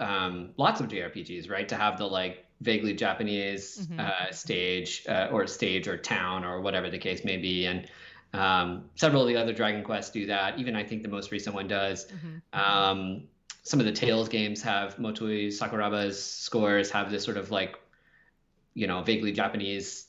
lots of JRPGs, right? To have the like vaguely Japanese stage or town or whatever the case may be, and several of the other Dragon Quests do that. Even I think the most recent one does. Some of the Tales games have Motoi Sakuraba's scores have this sort of like vaguely Japanese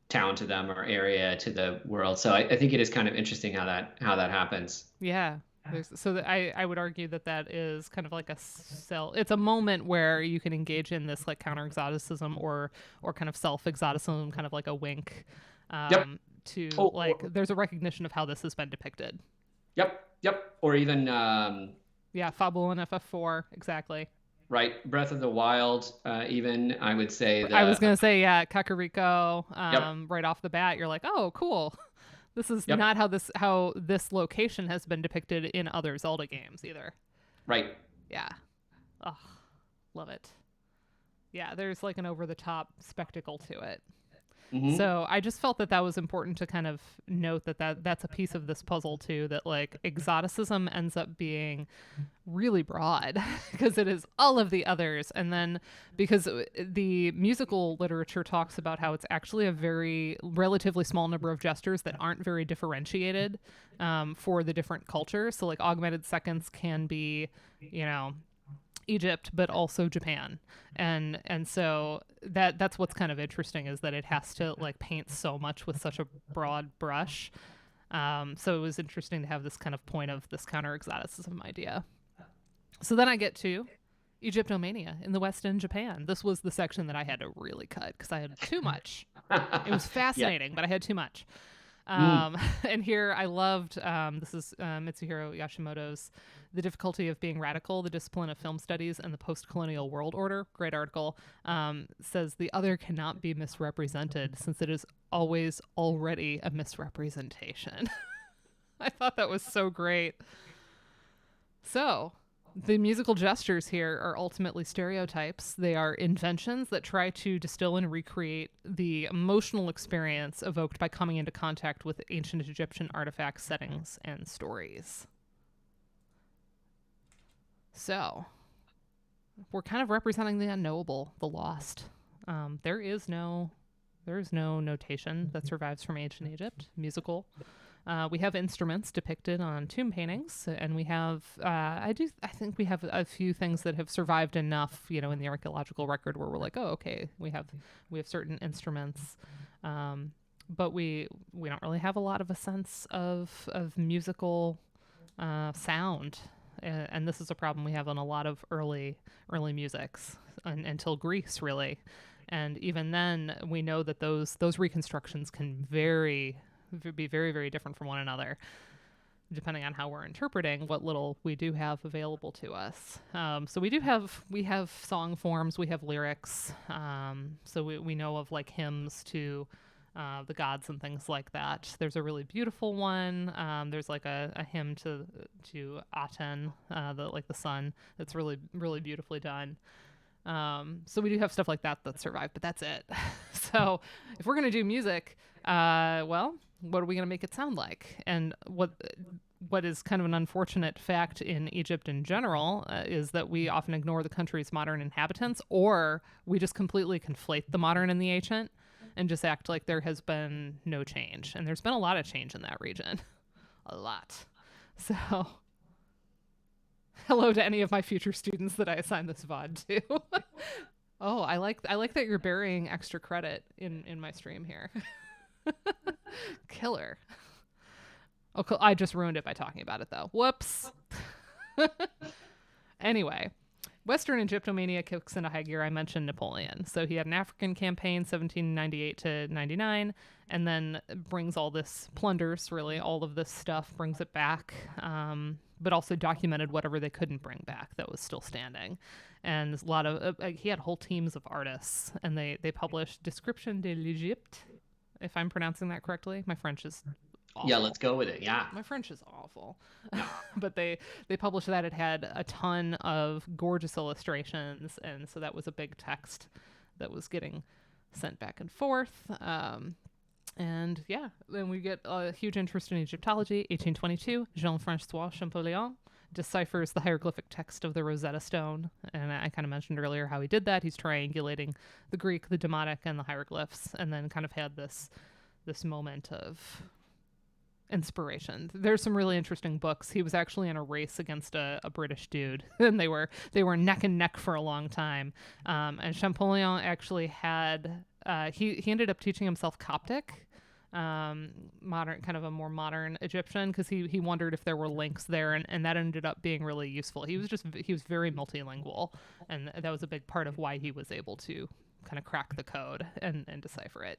town to them or area to the world. So I think it is kind of interesting how that happens. Yeah. I would argue that is kind of like it's a moment where you can engage in this like counter exoticism or kind of self exoticism, kind of like a wink to there's a recognition of how this has been depicted. Yep. Or even Fable and FF4, exactly. Right, Breath of the Wild, even I would say. I was gonna say Kakariko. Right off the bat, you're like, oh, cool. This is not how this location has been depicted in other Zelda games either. Right. Yeah. Oh, love it. Yeah, there's like an over-the-top spectacle to it. So I just felt that was important to kind of note that's a piece of this puzzle too, that like exoticism ends up being really broad because it is all of the others. And then because the musical literature talks about how it's actually a very relatively small number of gestures that aren't very differentiated for the different cultures. So like augmented seconds can be, Egypt, but also Japan. And so that's what's kind of interesting is that it has to like paint so much with such a broad brush. So it was interesting to have this kind of point of this counter exoticism idea. So then I get to Egyptomania in the West in Japan. This was the section that I had to really cut because I had too much. It was fascinating, but I had too much. And here I loved, this is Mitsuhiro Yoshimoto's The Difficulty of Being Radical, the Discipline of Film Studies, and the Post-Colonial World Order. Great article. Says the other cannot be misrepresented since it is always already a misrepresentation. I thought that was so great. So The musical gestures here are ultimately stereotypes. They are inventions that try to distill and recreate the emotional experience evoked by coming into contact with ancient Egyptian artifacts, settings, and stories. So, we're kind of representing the unknowable, the lost. There is no notation that survives from ancient Egypt, musical. We have instruments depicted on tomb paintings, and we have I think we have a few things that have survived enough, in the archaeological record where we're like, oh, okay, we have certain instruments, but we don't really have a lot of a sense of musical sound, and this is a problem we have on a lot of early musics until Greece, really. And even then, we know that those reconstructions can be very, very different from one another, depending on how we're interpreting what little we do have available to us. So we have song forms, we have lyrics. So we know of like hymns to the gods and things like that. There's a really beautiful one. There's like a hymn to Aten, the sun. That's really, really beautifully done. So we do have stuff like that survived, but that's it. So if we're going to do music, well, what are we going to make it sound like? And what is kind of an unfortunate fact in Egypt in general is that we often ignore the country's modern inhabitants, or we just completely conflate the modern and the ancient and just act like there has been no change. And there's been a lot of change in that region. A lot. So hello to any of my future students that I assign this VOD to. Oh, I like that you're burying extra credit in my stream here. Killer. Oh, cool. I just ruined it by talking about it, though. Whoops. Anyway, Western Egyptomania kicks into high gear. I mentioned Napoleon. So he had an African campaign, 1798 to 99, and then brings all this plunders, really, all of this stuff, brings it back, but also documented whatever they couldn't bring back that was still standing. And a lot of, he had whole teams of artists, and they published Description de l'Egypte, if I'm pronouncing that correctly. My French is awful. Yeah, let's go with it. Yeah. My French is awful. But they published that. It had a ton of gorgeous illustrations, and so that was a big text that was getting sent back and forth. And yeah, then we get a huge interest in Egyptology. 1822, Jean-François Champollion deciphers the hieroglyphic text of the Rosetta Stone. And I kind of mentioned earlier how he did that. He's triangulating the Greek, the Demotic, and the hieroglyphs, and then kind of had this moment of inspiration. There's some really interesting books. He was actually in a race against a British dude, and they were neck and neck for a long time. And Champollion actually had he ended up teaching himself Coptic, modern, kind of a more modern Egyptian, because he wondered if there were links there, and that ended up being really useful. He was very multilingual, and that was a big part of why he was able to kind of crack the code and decipher it.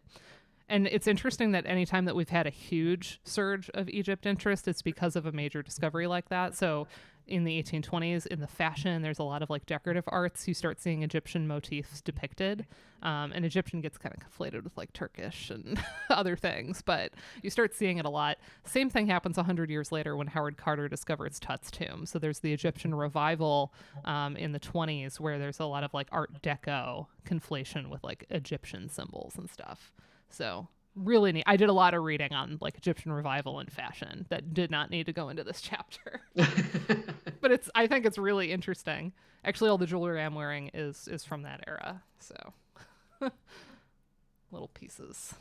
And it's interesting that anytime that we've had a huge surge of Egypt interest, it's because of a major discovery like that. So in the 1820s, in the fashion, there's a lot of like decorative arts. You start seeing Egyptian motifs depicted. And Egyptian gets kind of conflated with like Turkish and other things, but you start seeing it a lot. Same thing happens 100 years later when Howard Carter discovers Tut's tomb. So there's the Egyptian revival in the 20s where there's a lot of like Art Deco conflation with like Egyptian symbols and stuff. So really neat. I did a lot of reading on like Egyptian revival and fashion that did not need to go into this chapter. But I think it's really interesting. Actually, all the jewelry I'm wearing is from that era. So little pieces.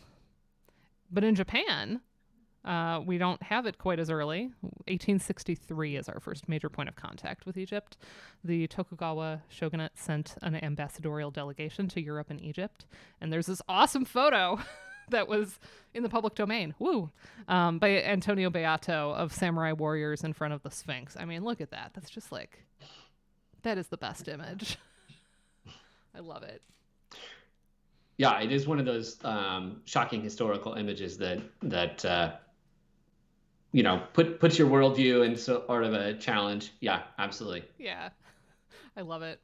But in Japan, we don't have it quite as early. 1863 is our first major point of contact with Egypt. The Tokugawa shogunate sent an ambassadorial delegation to Europe and Egypt. And there's this awesome photo that was in the public domain, by Antonio Beato of samurai warriors in front of the Sphinx. I mean, look at that. That's just like, that is the best image. I love it. Yeah, it is one of those shocking historical images that puts your worldview in sort of a challenge. Yeah, absolutely. Yeah, I love it.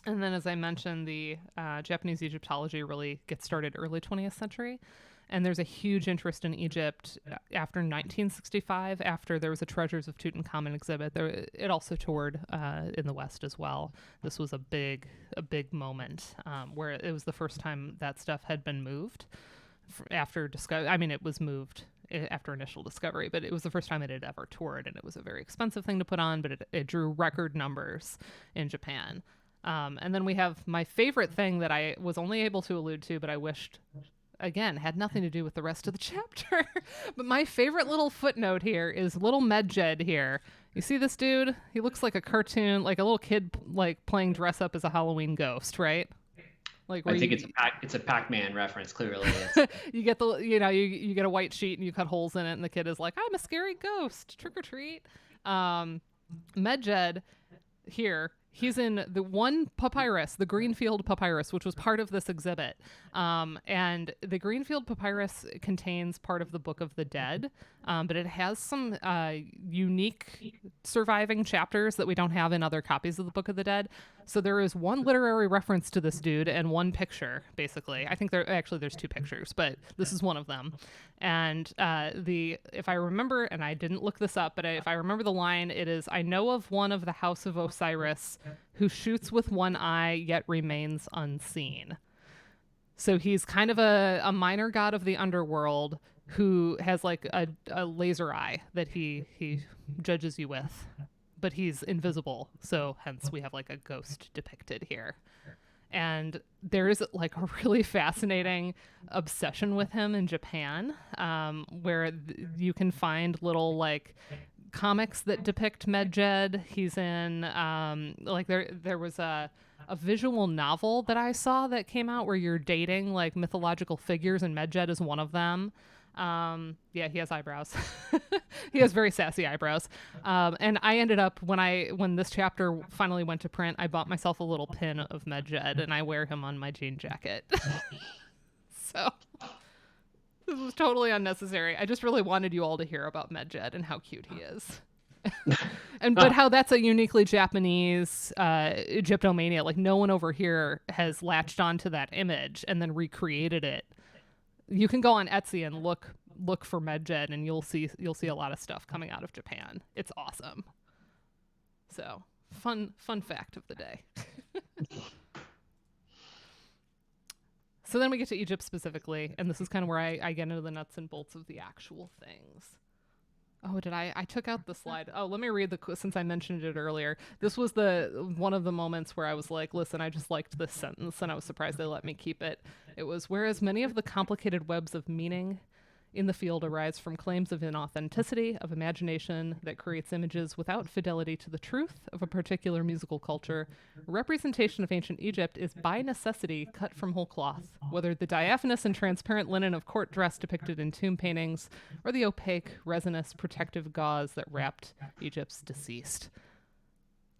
And then, as I mentioned, the Japanese Egyptology really gets started early 20th century. And there's a huge interest in Egypt after 1965, after there was a Treasures of Tutankhamun exhibit. It also toured in the West as well. This was a big moment where it was the first time that stuff had been moved after discovery. I mean, it was moved after initial discovery, but it was the first time it had ever toured, and it was a very expensive thing to put on, but it drew record numbers in Japan. And then we have my favorite thing that I was only able to allude to, but I wished, again, had nothing to do with the rest of the chapter. But my favorite little footnote here is little Medjed here. You see this dude? He looks like a cartoon, like a little kid, like playing dress up as a Halloween ghost, right? Like I think it's a Pac-Man reference. Clearly, you get you get a white sheet and you cut holes in it, and the kid is like, "I'm a scary ghost, trick or treat." Medjed here. He's in the one papyrus, the Greenfield papyrus, which was part of this exhibit. And the Greenfield papyrus contains part of the Book of the Dead, but it has some unique surviving chapters that we don't have in other copies of the Book of the Dead. So there is one literary reference to this dude and one picture, basically. I think there's two pictures, but this is one of them. And if I remember, and I didn't look this up, but if I remember the line, it is, "I know of one of the house of Osiris who shoots with one eye yet remains unseen." So he's kind of a minor god of the underworld who has like a laser eye that he judges you with, but he's invisible. So hence we have like a ghost depicted here. And there is like a really fascinating obsession with him in Japan, where you can find little like comics that depict Medjed. He's in like there was a visual novel that I saw that came out where you're dating like mythological figures, and Medjed is one of them. Yeah, he has eyebrows. He has very sassy eyebrows. And I ended up, when this chapter finally went to print, I bought myself a little pin of Medjed, and I wear him on my jean jacket. So this was totally unnecessary. I just really wanted you all to hear about Medjed and how cute he is. But how that's a uniquely Japanese Egyptomania. Like no one over here has latched onto that image and then recreated it. You can go on Etsy and look for Medjed, and you'll see a lot of stuff coming out of Japan. It's awesome. So fun fact of the day. So then we get to Egypt specifically, and this is kind of where I get into the nuts and bolts of the actual things. Oh, I took out the slide. Oh, let me read since I mentioned it earlier. This was one of the moments where I was like, listen, I just liked this sentence, and I was surprised they let me keep it. It was, "Whereas many of the complicated webs of meaning in the field arise from claims of inauthenticity, of imagination that creates images without fidelity to the truth of a particular musical culture, representation of ancient Egypt is by necessity cut from whole cloth, whether the diaphanous and transparent linen of court dress depicted in tomb paintings, or the opaque, resinous, protective gauze that wrapped Egypt's deceased."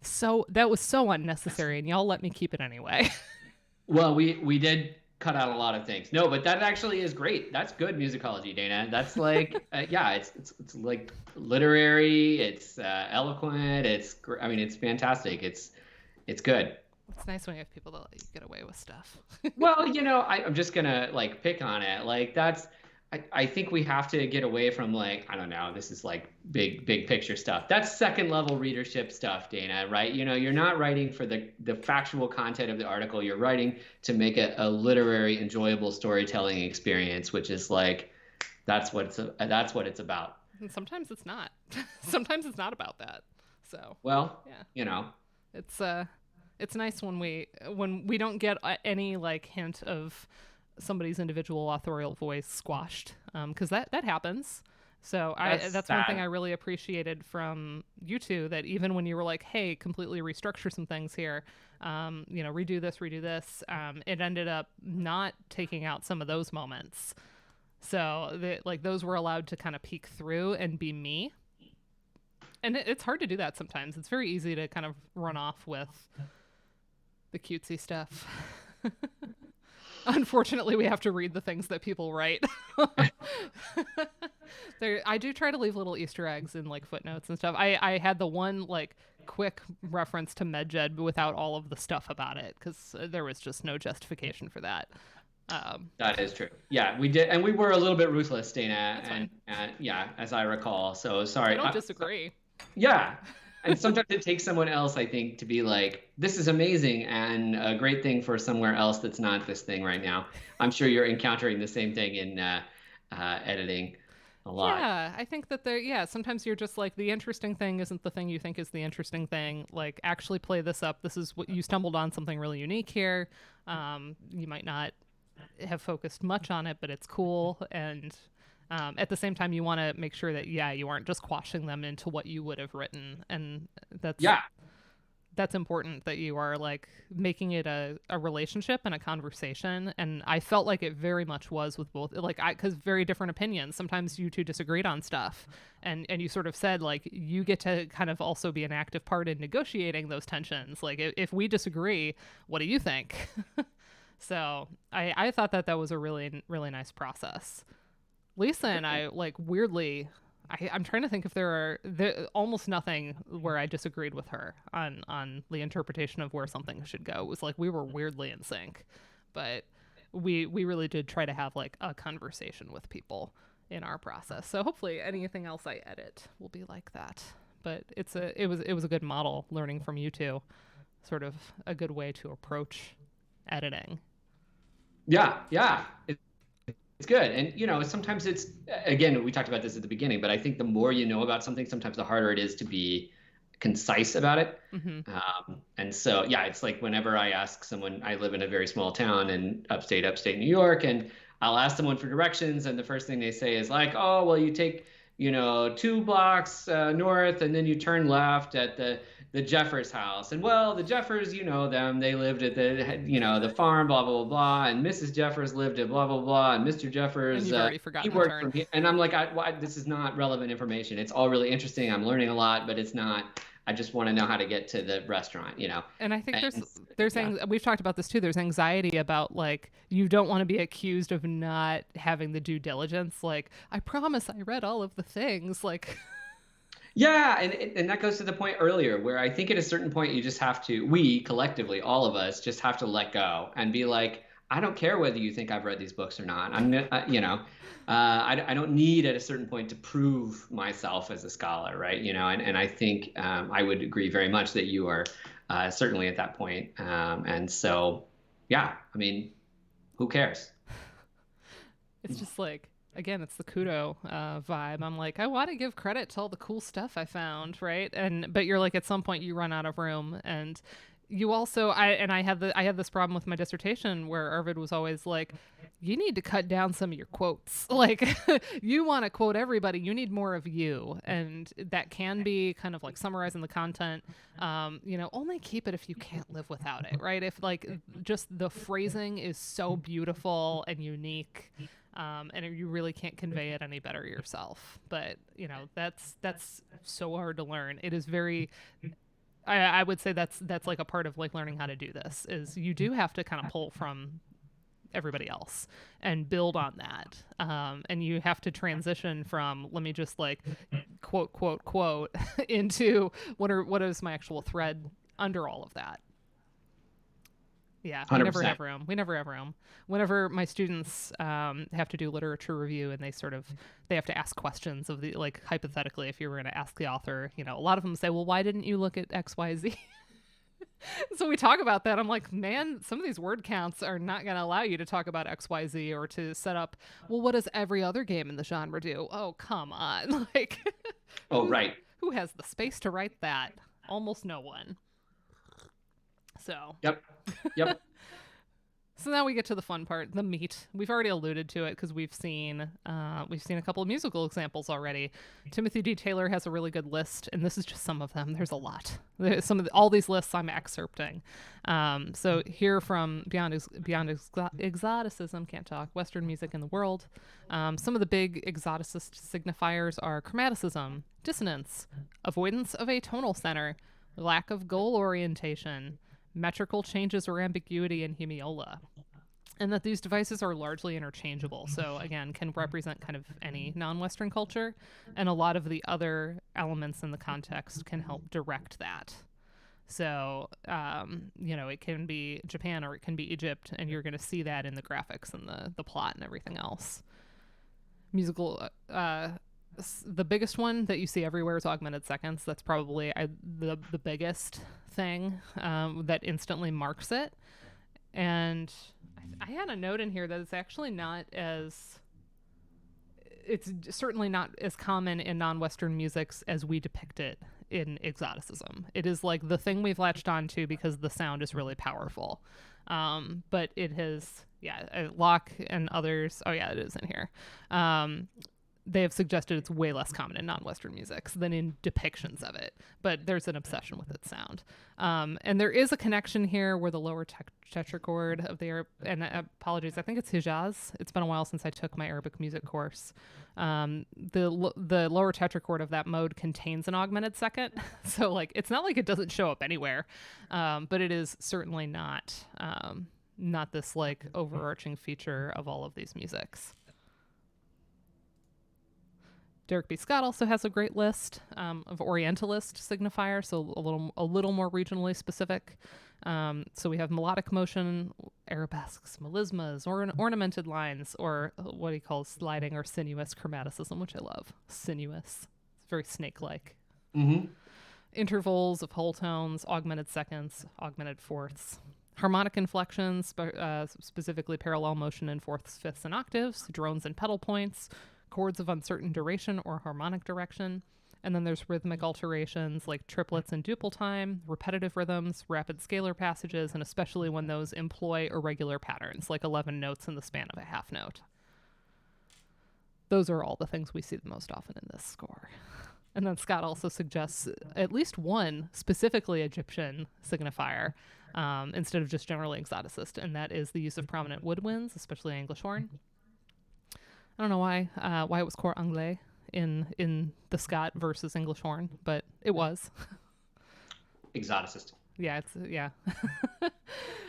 So that was so unnecessary, and y'all let me keep it anyway. Well, we did cut out a lot of things. No, but that actually is great. That's good musicology, Dana. That's like, yeah, it's like literary. It's eloquent. It's fantastic. It's good. It's nice when you have people that let you get away with stuff. Well, I'm just gonna like pick on it. Like I think we have to get away from like, I don't know, this is like big picture stuff. That's second level readership stuff, Dana, right? You're not writing for the factual content of the article. You're writing to make a literary, enjoyable storytelling experience, which is like, that's what it's about. And sometimes it's not. Sometimes it's not about that. So, well, yeah. It's nice when we don't get any like hint of somebody's individual authorial voice squashed, because that happens. So that's one thing I really appreciated from you two, that even when you were like, hey, completely restructure some things here, redo this, it ended up not taking out some of those moments. So those were allowed to kind of peek through and be me. And it's hard to do that sometimes. It's very easy to kind of run off with the cutesy stuff. Unfortunately, we have to read the things that people write. I do try to leave little Easter eggs in like footnotes and stuff. I had the one like quick reference to Medjed without all of the stuff about it, because there was just no justification for that. That is true. Yeah, we did, and we were a little bit ruthless, Dana, That's fine. and yeah, as I recall. So I sorry. don't disagree. Yeah, and sometimes it takes someone else, I think, to be like, "This is amazing and a great thing for somewhere else that's not this thing right now." I'm sure you're encountering the same thing in editing a lot. Yeah, I think that sometimes you're just like, the interesting thing isn't the thing you think is the interesting thing. Like, actually play this up. This is what you stumbled on, something really unique here. You might not have focused much on it, but it's cool. And at the same time, you want to make sure that, you aren't just quashing them into what you would have written. And Yeah, that's important, that you are like making it a relationship and a conversation. And I felt like it very much was with both, like, because very different opinions, sometimes you two disagreed on stuff, and you sort of said, like, you get to kind of also be an active part in negotiating those tensions. Like, if we disagree, what do you think? So I thought that was a really, really nice process. Lisa and I, like, weirdly, I'm trying to think if there almost nothing where I disagreed with her on the interpretation of where something should go. It was like we were weirdly in sync, but we really did try to have like a conversation with people in our process. So hopefully anything else I edit will be like that. But it was a good model, learning from you two, sort of a good way to approach editing. yeah. It's good. And, sometimes it's, again, we talked about this at the beginning, but I think the more you know about something, sometimes the harder it is to be concise about it. Mm-hmm. And so, yeah, it's like whenever I ask someone, I live in a very small town in upstate New York, and I'll ask someone for directions, and the first thing they say is like, oh, well, you take, 2 blocks north, and then you turn left at the Jeffers house. And well, the Jeffers, them, they lived at the farm, blah, blah, blah, blah. And Mrs. Jeffers lived at blah, blah, blah. And Mr. And Jeffers, you've already he forgotten the worked turn. from here. And I'm like, this is not relevant information. It's all really interesting. I'm learning a lot, but it's not, I just want to know how to get to the restaurant, And I think there's yeah. we've talked about this too. There's anxiety about, like, you don't want to be accused of not having the due diligence. Like, I promise I read all of the things. Like, Yeah, and that goes to the point earlier where I think at a certain point you just have to, we collectively, all of us, just have to let go and be like, I don't care whether you think I've read these books or not. I don't need at a certain point to prove myself as a scholar, right? And I think I would agree very much that you are certainly at that point. And so, yeah, I mean, who cares? it's just like, again, it's the Kudo vibe. I'm like, I want to give credit to all the cool stuff I found, right? But you're like, at some point you run out of room. And you also, I had this problem with my dissertation where Arvid was always like, you need to cut down some of your quotes. Like, you want to quote everybody, you need more of you. And that can be kind of like summarizing the content. Only keep it if you can't live without it, right? If, like, just the phrasing is so beautiful and unique, and you really can't convey it any better yourself. But that's so hard to learn. It is very, I would say that's like a part of like learning how to do this, is you do have to kind of pull from everybody else and build on that, and you have to transition from, let me just like quote into what is my actual thread under all of that. Yeah, we 100%. never have room. We never have room. Whenever my students have to do literature review, and they have to ask questions of the, like, hypothetically, if you were going to ask the author, a lot of them say, well, why didn't you look at XYZ? So we talk about that. I'm like, man, some of these word counts are not going to allow you to talk about XYZ, or to set up, well, what does every other game in the genre do? Oh, come on. Like, Oh, right. Who has the space to write that? Almost no one. So. Yep. So now we get to the fun part, the meat. We've already alluded to it because we've seen a couple of musical examples already. Timothy D. Taylor has a really good list, and this is just some of them. There's a lot. All these lists I'm excerpting. So here from Beyond Exoticism, can't talk, Western music in the world. Some of the big exoticist signifiers are chromaticism, dissonance, avoidance of a tonal center, lack of goal orientation, metrical changes or ambiguity in hemiola, and that these devices are largely interchangeable. So again, can represent kind of any non-Western culture, and a lot of the other elements in the context can help direct that. So, it can be Japan or it can be Egypt, and you're going to see that in the graphics and the plot and everything else. Musical, the biggest one that you see everywhere is augmented seconds. That's probably the biggest thing that instantly marks it. And I had a note in here that it's actually not as... It's certainly not as common in non-Western musics as we depict it in exoticism. It is like the thing we've latched onto because the sound is really powerful. But it has, Locke and others, it is in here. They have suggested it's way less common in non-Western musics than in depictions of it, but there's an obsession with its sound. And there is a connection here where the lower tetrachord of the and apologies, I think it's Hijaz. It's been a while since I took my Arabic music course. The lower tetrachord of that mode contains an augmented second, so like it's not like it doesn't show up anywhere, but it is certainly not this like overarching feature of all of these musics. Derek B. Scott also has a great list of Orientalist signifiers, so a little more regionally specific. So we have melodic motion, arabesques, melismas, or ornamented lines, or what he calls sliding or sinuous chromaticism, which I love. Sinuous. It's very snake-like. Mm-hmm. Intervals of whole tones, augmented seconds, augmented fourths. Harmonic inflections, specifically parallel motion in fourths, fifths, and octaves, drones and pedal points, chords of uncertain duration or harmonic direction. And then there's rhythmic alterations like triplets and duple time, repetitive rhythms, rapid scalar passages, and especially when those employ irregular patterns, like 11 notes in the span of a half note. Those are all the things we see the most often in this score. And then Scott also suggests at least one specifically Egyptian signifier instead of just generally exoticist, and that is the use of prominent woodwinds, especially English horn. I don't know why it was cor anglais in the Scott versus English horn, but it was. Exoticist. Yeah.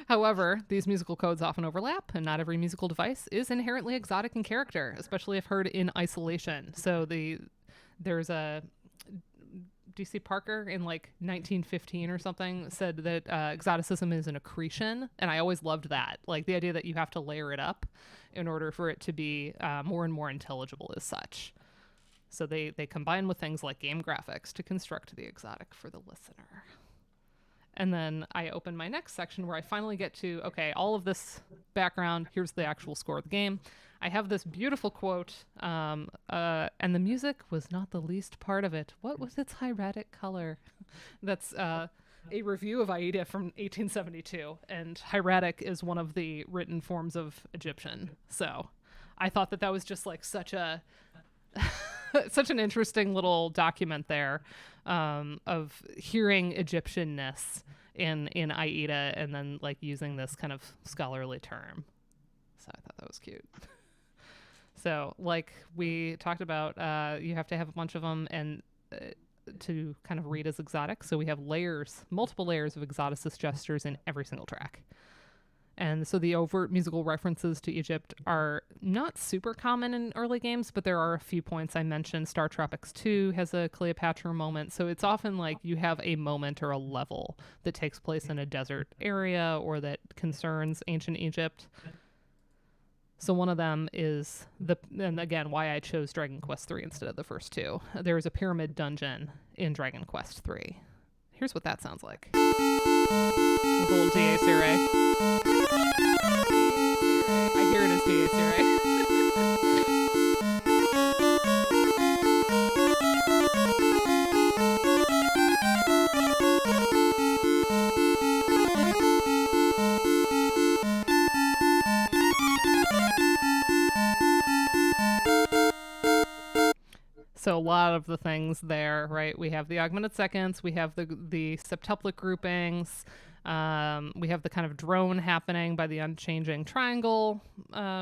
However, these musical codes often overlap, and not every musical device is inherently exotic in character, especially if heard in isolation. So there's a D.C. Parker in like 1915 or something said that exoticism is an accretion, and I always loved that. Like the idea that you have to layer it up in order for it to be more and more intelligible as such. So they combine with things like game graphics to construct the exotic for the listener. And then I open my next section where I finally get to, okay, all of this background, here's the actual score of the game. I have this beautiful quote, and the music was not the least part of it. What was its hieratic color? That's a review of Aida from 1872, and hieratic is one of the written forms of Egyptian. So I thought that was just like such an interesting little document there of hearing Egyptianness in Aida and then like using this kind of scholarly term. So I thought that was cute. So like we talked about, you have to have a bunch of them and to kind of read as exotic. So we have multiple layers of exoticist gestures in every single track. And so the overt musical references to Egypt are not super common in early games, but there are a few points I mentioned. Star Tropics 2 has a Cleopatra moment. So it's often like you have a moment or a level that takes place in a desert area or that concerns ancient Egypt. So one of them is and again, why I chose Dragon Quest 3 instead of the first two. There is a pyramid dungeon in Dragon Quest 3. Here's what that sounds like. A little D.A. Serai. I hear it as D.A. Serai. So a lot of the things there, right? We have the augmented seconds, we have the septuplet groupings, we have the kind of drone happening by the unchanging triangle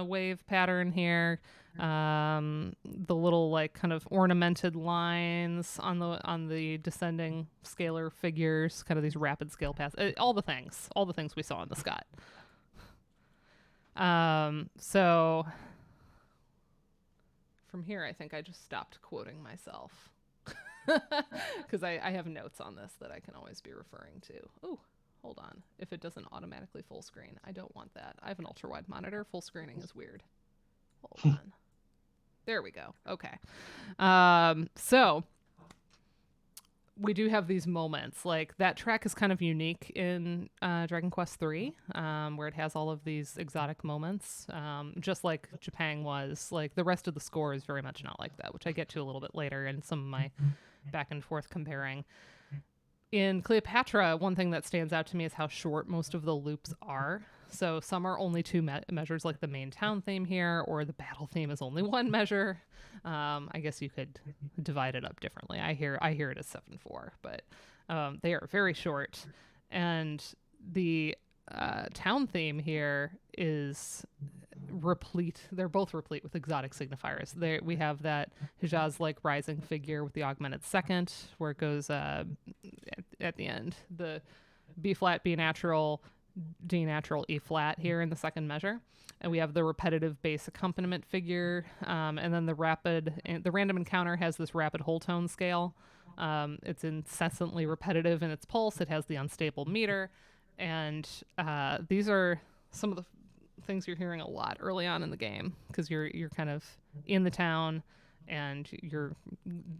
wave pattern here, the little like kind of ornamented lines on the descending scalar figures, kind of these rapid scale paths, all the things we saw in the Scott. So from here, I think I just stopped quoting myself. because I have notes on this that I can always be referring to. Oh, hold on. If it doesn't automatically full screen, I don't want that. I have an ultra wide monitor. Full screening is weird. Hold on. There we go. Okay. So we do have these moments. Like, that track is kind of unique in Dragon Quest III, where it has all of these exotic moments, just like Japan was. Like, the rest of the score is very much not like that, which I get to a little bit later in some of my back and forth comparing. In Cleopatra, one thing that stands out to me is how short most of the loops are. So some are only two measures, like the main town theme here, or the battle theme is only one measure. I guess you could divide it up differently. I hear it as 7/4, but they are very short. And the town theme here is replete. They're both replete with exotic signifiers. We have that Hijaz-like rising figure with the augmented second, where it goes at the end. The B flat, B natural, D natural, E flat here in the second measure. And we have the repetitive bass accompaniment figure. And then the random encounter has this rapid whole tone scale. It's incessantly repetitive in its pulse. It has the unstable meter. And these are some of the things you're hearing a lot early on in the game, because you're kind of in the town and you're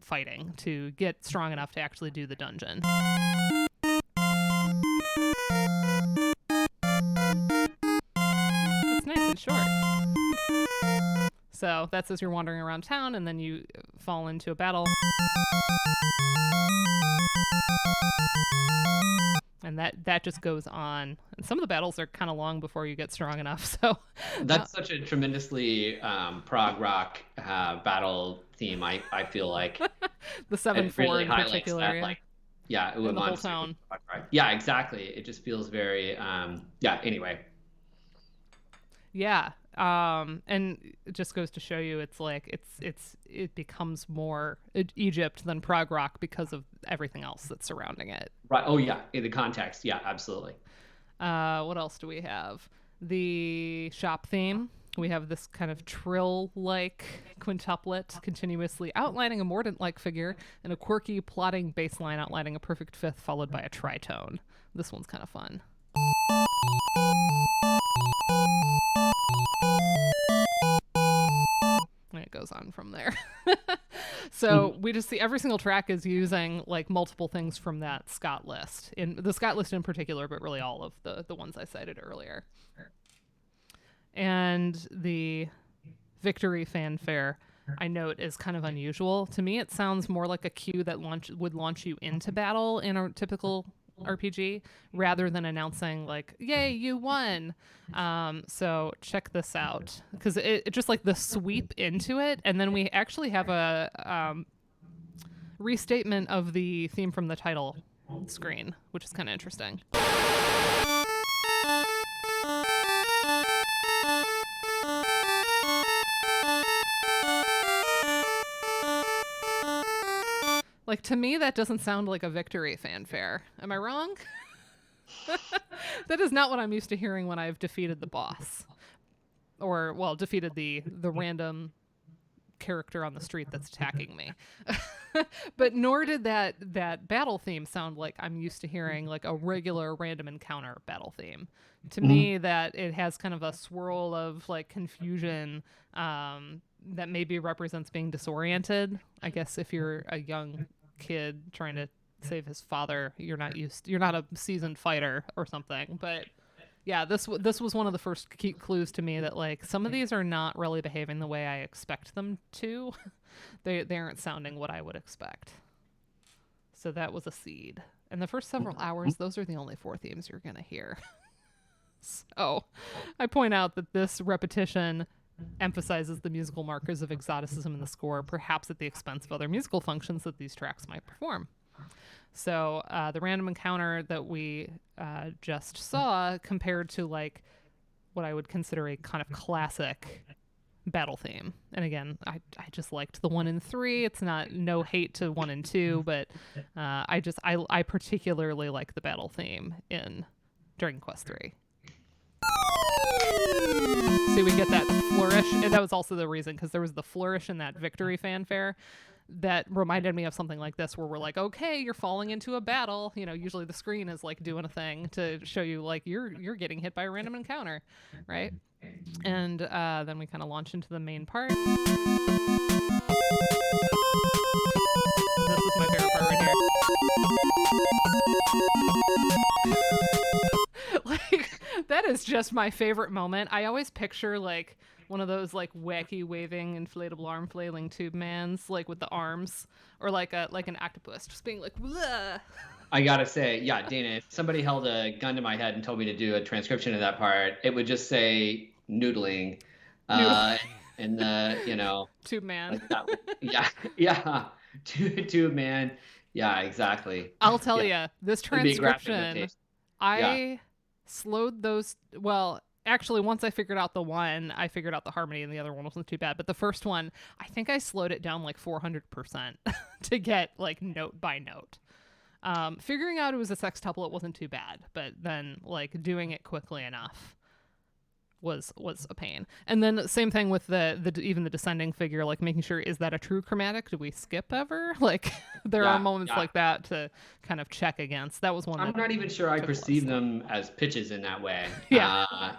fighting to get strong enough to actually do the dungeon. It's nice and short. So that's as you're wandering around town, and then you fall into a battle. And that just goes on. And some of the battles are kind of long before you get strong enough. So that's such a tremendously prog rock battle theme. I feel like the 7/4 really in highlights particular, that, yeah. like, yeah, the whole town. Yeah, exactly. It just feels very yeah. Anyway. Yeah. And it just goes to show you, it's like it becomes more Egypt than prog rock because of everything else that's surrounding it. Right. Oh yeah, in the context. Yeah, absolutely. What else do we have? The shop theme. We have this kind of trill-like quintuplet continuously outlining a mordant-like figure, and a quirky plotting bass line outlining a perfect fifth followed by a tritone. This one's kind of fun. And it goes on from there. So we just see every single track is using like multiple things from that Scott list, in the Scott list in particular, but really all of the ones I cited earlier. And the victory fanfare, I note, is kind of unusual. To me, it sounds more like a cue that would launch you into battle in a typical RPG, rather than announcing like, yay, you won. So check this out, because it just like the sweep into it, and then we actually have a restatement of the theme from the title screen, which is kind of interesting. Like, to me, that doesn't sound like a victory fanfare. Am I wrong? That is not what I'm used to hearing when I've defeated the boss. Or, well, defeated the random character on the street that's attacking me. But nor did that battle theme sound like I'm used to hearing like a regular random encounter battle theme. To me, that it has kind of a swirl of like confusion that maybe represents being disoriented. I guess if you're a young kid trying to save his father, you're not a seasoned fighter or something. But yeah, this was one of the first key clues to me that like some of these are not really behaving the way I expect them to. They aren't sounding what I would expect. So that was a seed. And the first several hours, those are the only 4 themes you're gonna hear. So I point out that this repetition emphasizes the musical markers of exoticism in the score, perhaps at the expense of other musical functions that these tracks might perform. So the random encounter that we just saw compared to like what I would consider a kind of classic battle theme. And again, I just liked the 1 and 3. It's no hate to 1 and 2, but I particularly like the battle theme in Dragon Quest III. See, we get that flourish, and that was also the reason, because there was the flourish in that victory fanfare that reminded me of something like this, where we're like, okay, you're falling into a battle. Usually the screen is like doing a thing to show you like you're getting hit by a random encounter, right? And then we kind of launch into the main part. This is my favorite part right here. Like, that is just my favorite moment. I always picture like one of those like wacky waving inflatable arm flailing tube mans, like with the arms, or like an octopus just being like, bleh. I gotta say, yeah, Dana, if somebody held a gun to my head and told me to do a transcription of that part, it would just say noodling. And the, tube man. Like that. Yeah. Tube man. Yeah, exactly. I'll tell you, this transcription, I slowed those. Well, actually, once I figured out the one, I figured out the harmony, and the other one wasn't too bad. But the first one, I think I slowed it down like 400% to get like note by note. Figuring out it was a sextuple, it wasn't too bad, but then like doing it quickly enough was a pain. And then same thing with the even the descending figure, like making sure, is that a true chromatic? Do we skip ever? Like there are moments like that to kind of check against. That was one. I'm not even sure I perceive them as pitches in that way.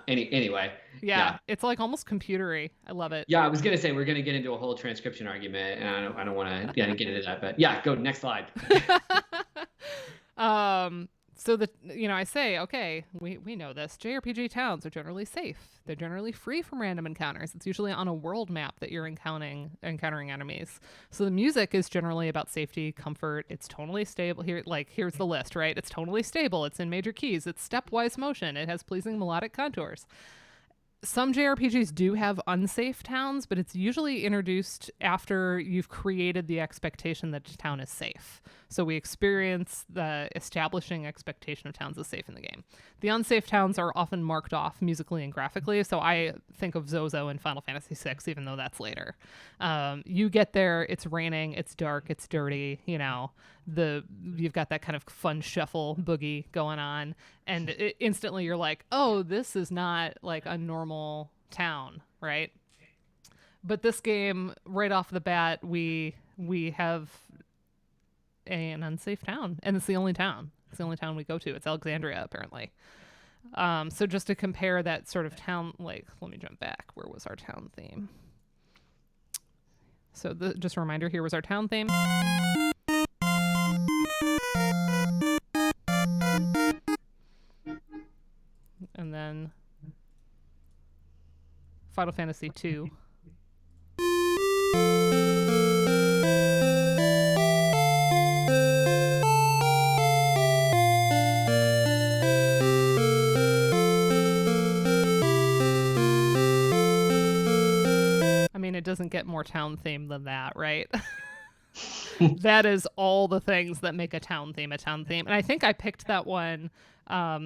Anyway. Yeah, it's like almost computery. I love it. Yeah, I was gonna say we're gonna get into a whole transcription argument, and I don't want to get into that, but yeah, go next slide. So I say, okay, we know this. JRPG towns are generally safe. They're generally free from random encounters. It's usually on a world map that you're encountering enemies. So the music is generally about safety, comfort. It's tonally stable. Here's the list, right? It's tonally stable. It's in major keys. It's stepwise motion. It has pleasing melodic contours. Some JRPGs do have unsafe towns, but it's usually introduced after you've created the expectation that the town is safe. So we experience the establishing expectation of towns as safe in the game. The unsafe towns are often marked off musically and graphically. So I think of Zozo in Final Fantasy VI, even though that's later. You get there, it's raining, it's dark, it's dirty, you've got that kind of fun shuffle boogie going on, and instantly you're like, oh, this is not like a normal town, right? But this game, right off the bat, we have an unsafe town, and it's the only town we go to. It's Alexandria, apparently. So just to compare that sort of town, like, let me jump back. Where was our town theme? So just a reminder, here was our town theme. And then Final Fantasy II. I mean, it doesn't get more town theme than that, right? That is all the things that make a town theme a town theme. And I think I picked that one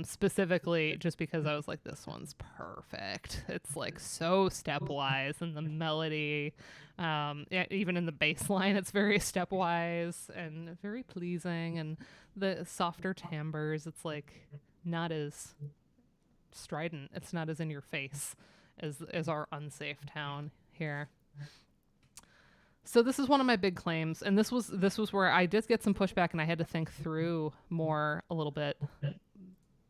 specifically just because I was like, this one's perfect. It's like so stepwise, and the melody, even in the bass line, it's very stepwise and very pleasing, and the softer timbres, it's like not as strident, it's not as in your face as our unsafe town here. So this is one of my big claims, and this was where I did get some pushback, and I had to think through more a little bit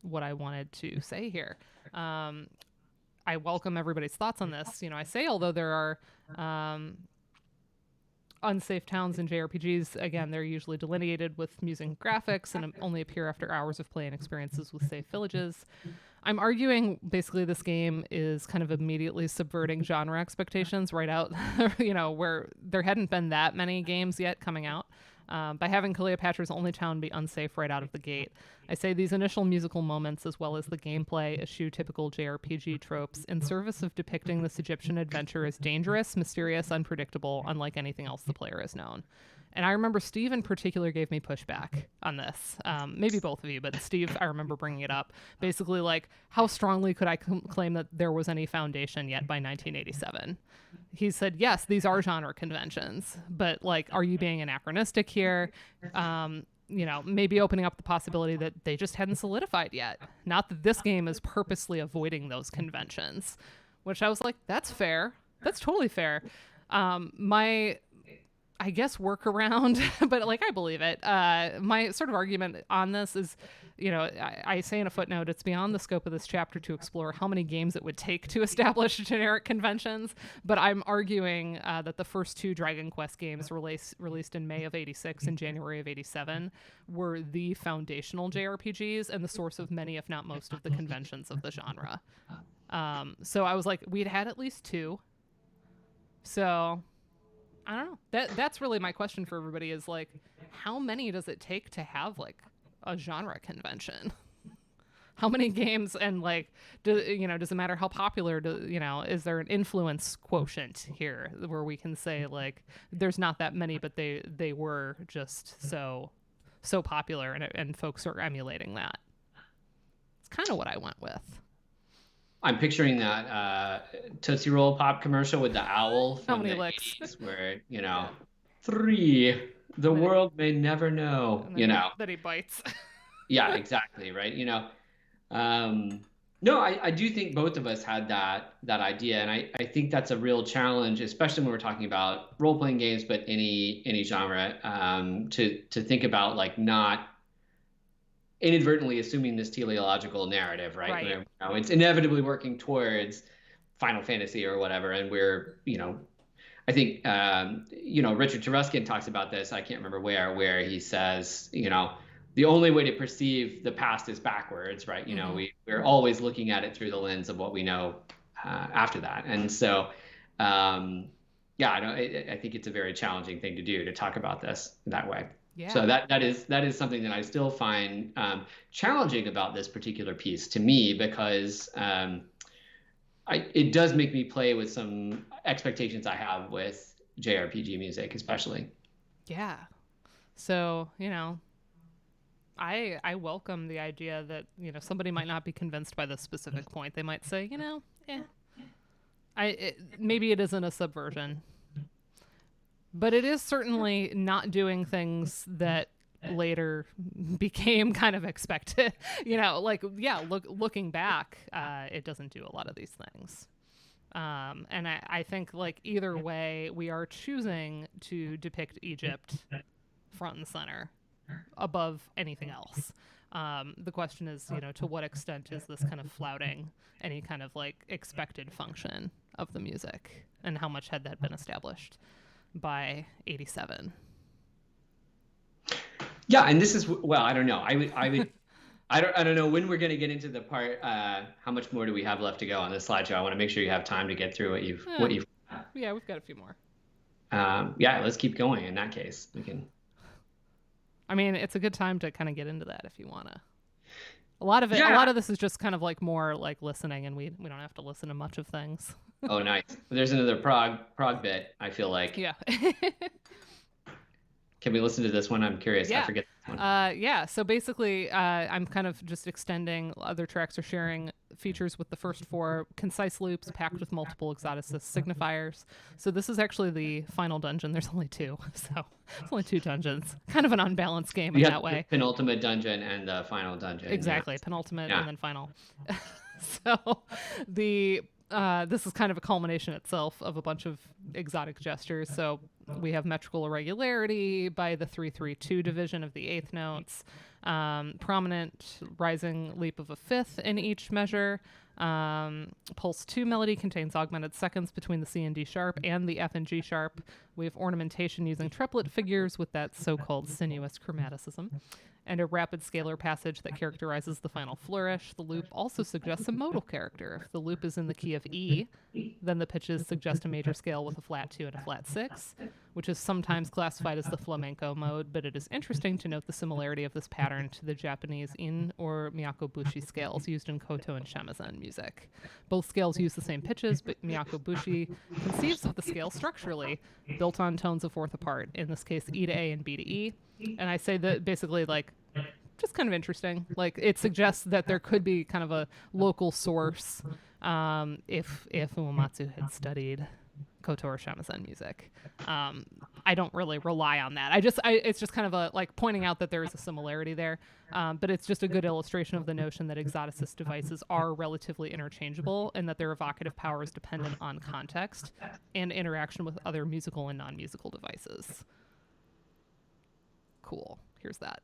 what I wanted to say here. I welcome everybody's thoughts on this. I say, although there are unsafe towns in JRPGs, again, they're usually delineated with music and graphics and only appear after hours of play and experiences with safe villages. I'm arguing basically this game is kind of immediately subverting genre expectations right out, where there hadn't been that many games yet coming out. By having Cleopatra's only town be unsafe right out of the gate. I say these initial musical moments, as well as the gameplay, eschew typical JRPG tropes in service of depicting this Egyptian adventure as dangerous, mysterious, unpredictable, unlike anything else the player has known. And I remember Steve in particular gave me pushback on this. Maybe both of you, but Steve, I remember bringing it up. Basically, like, how strongly could I claim that there was any foundation yet by 1987? He said, yes, these are genre conventions, but, like, are you being anachronistic here? Maybe opening up the possibility that they just hadn't solidified yet. Not that this game is purposely avoiding those conventions, which I was like, that's fair. That's totally fair. I guess workaround, but like I believe it. My sort of argument on this is, I say in a footnote, it's beyond the scope of this chapter to explore how many games it would take to establish generic conventions. But I'm arguing that the first two Dragon Quest games released in May of '86 and January of '87 were the foundational JRPGs and the source of many, if not most, of the conventions of the genre. So I was like, we'd had at least two. So I don't know. That's really my question for everybody is like, how many does it take to have like a genre convention? How many games and like, does it matter how popular? Is there an influence quotient here where we can say like, there's not that many, but they were just so popular and folks are emulating that. It's kind of what I went with. I'm picturing that Tootsie Roll Pop commercial with the owl from the licks? 80s where, 3, the world may never know, That he bites. Yeah, exactly, right? No, I do think both of us had that idea, and I think that's a real challenge, especially when we're talking about role-playing games, but any genre, to think about like not inadvertently assuming this teleological narrative, right? Where, it's inevitably working towards Final Fantasy or whatever, and we're, I think, Richard Taruskin talks about this. I can't remember where he says, the only way to perceive the past is backwards, right? We're always looking at it through the lens of what we know after that, and so, I think it's a very challenging thing to do, to talk about this that way. Yeah. So that is something that I still find challenging about this particular piece to me, because it does make me play with some expectations I have with JRPG music, especially. Yeah. So, I welcome the idea that, somebody might not be convinced by this specific point. They might say, maybe it isn't a subversion. But it is certainly not doing things that later became kind of expected. Looking back, it doesn't do a lot of these things. And I think like either way, we are choosing to depict Egypt front and center above anything else. The question is, to what extent is this kind of flouting any kind of like expected function of the music, and how much had that been established by '87? Yeah, and this is, well, I don't know. I would I don't know when we're going to get into the part. How much more do we have left to go on this slideshow? I want to make sure you have time to get through what you've. Yeah, we've got a few more. Let's keep going. In that case, we can. I mean, it's a good time to kind of get into that if you want to. A lot of this is just kind of like more like listening, and we don't have to listen to much of things. Oh, nice. There's another prog bit, I feel like. Yeah. Can we listen to this one? I'm curious. Yeah. I forget this one. So basically, I'm kind of just extending. Other tracks are sharing features with the first 4 concise loops packed with multiple exoticist signifiers. So this is actually the final dungeon. There's only 2. So it's only 2 dungeons. Kind of an unbalanced game in that way. The penultimate dungeon and the final dungeon. Exactly. Yeah. Penultimate and then final. So this is kind of a culmination itself of a bunch of exotic gestures. So we have metrical irregularity by the 3-3-2 division of the eighth notes, prominent rising leap of a fifth in each measure. Pulse 2 melody contains augmented seconds between the C and D sharp and the F and G sharp. We have ornamentation using triplet figures with that so-called sinuous chromaticism, and a rapid scalar passage that characterizes the final flourish. The loop also suggests a modal character. If the loop is in the key of E, then the pitches suggest a major scale with a flat 2 and a flat 6, which is sometimes classified as the flamenco mode, but it is interesting to note the similarity of this pattern to the Japanese in or myakobushi scales used in koto and shamisen music. Both scales use the same pitches, but myakobushi conceives of the scale structurally, built on tones a fourth apart, in this case E to A and B to E. And I say that basically like just kind of interesting. Like it suggests that there could be kind of a local source if Uematsu had studied koto or shamisen music. I don't really rely on that. It's just kind of a like pointing out that there is a similarity there. But it's just a good illustration of the notion that exoticist devices are relatively interchangeable and that their evocative power is dependent on context and interaction with other musical and non-musical devices. Cool. Here's that.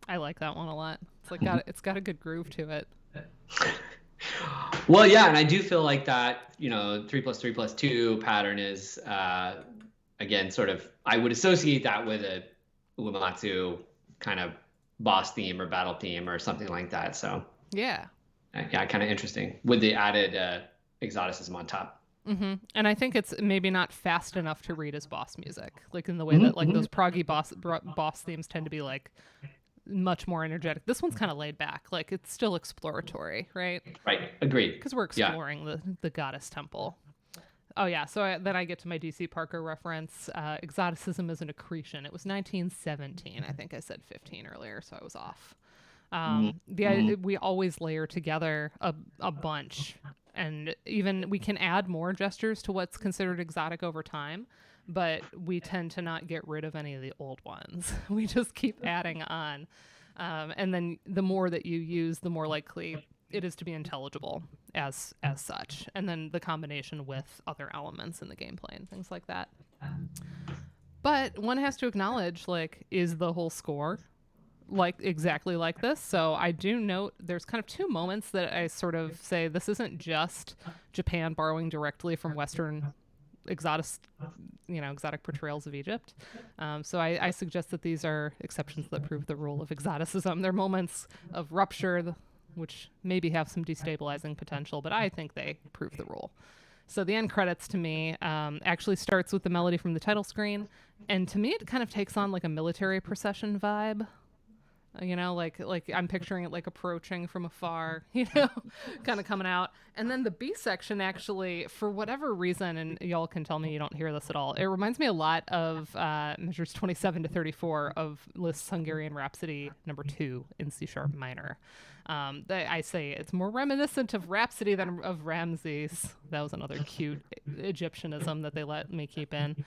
I like that one a lot. It's like it's got a good groove to it. Well, yeah, and I do feel like that, 3+3+2 pattern is again sort of, I would associate that with a Uematsu kind of boss theme or battle theme or something like that. So yeah, kind of interesting with the added exoticism on top. Mm-hmm. And I think it's maybe not fast enough to read as boss music, like in the way that like those proggy boss themes tend to be like much more energetic. This one's kind of laid back, like it's still exploratory, right? Right, agreed. Because we're exploring the goddess temple. Oh yeah, so then I get to my DC Parker reference. Exoticism is an accretion. It was 1917. I think I said 15 earlier, so I was off. We always layer together a bunch, and even we can add more gestures to what's considered exotic over time, but we tend to not get rid of any of the old ones. We just keep adding on. And then the more that you use, the more likely it is to be intelligible as such. And then the combination with other elements in the gameplay and things like that. But one has to acknowledge, like, is the whole score like exactly like this? So I do note there's kind of two moments that I sort of say this isn't just Japan borrowing directly from Western exotic portrayals of Egypt. So I suggest that these are exceptions that prove the rule of exoticism. They're moments of rupture, which maybe have some destabilizing potential, but I think they prove the rule. So the end credits to me actually starts with the melody from the title screen, and to me it kind of takes on like a military procession vibe. Like I'm picturing it like approaching from afar, kind of coming out. And then the B section actually, for whatever reason, and y'all can tell me you don't hear this at all, it reminds me a lot of measures 27 to 34 of Liszt's Hungarian Rhapsody number 2 in C sharp minor. I say it's more reminiscent of Rhapsody than of Ramses. That was another cute Egyptianism that they let me keep in.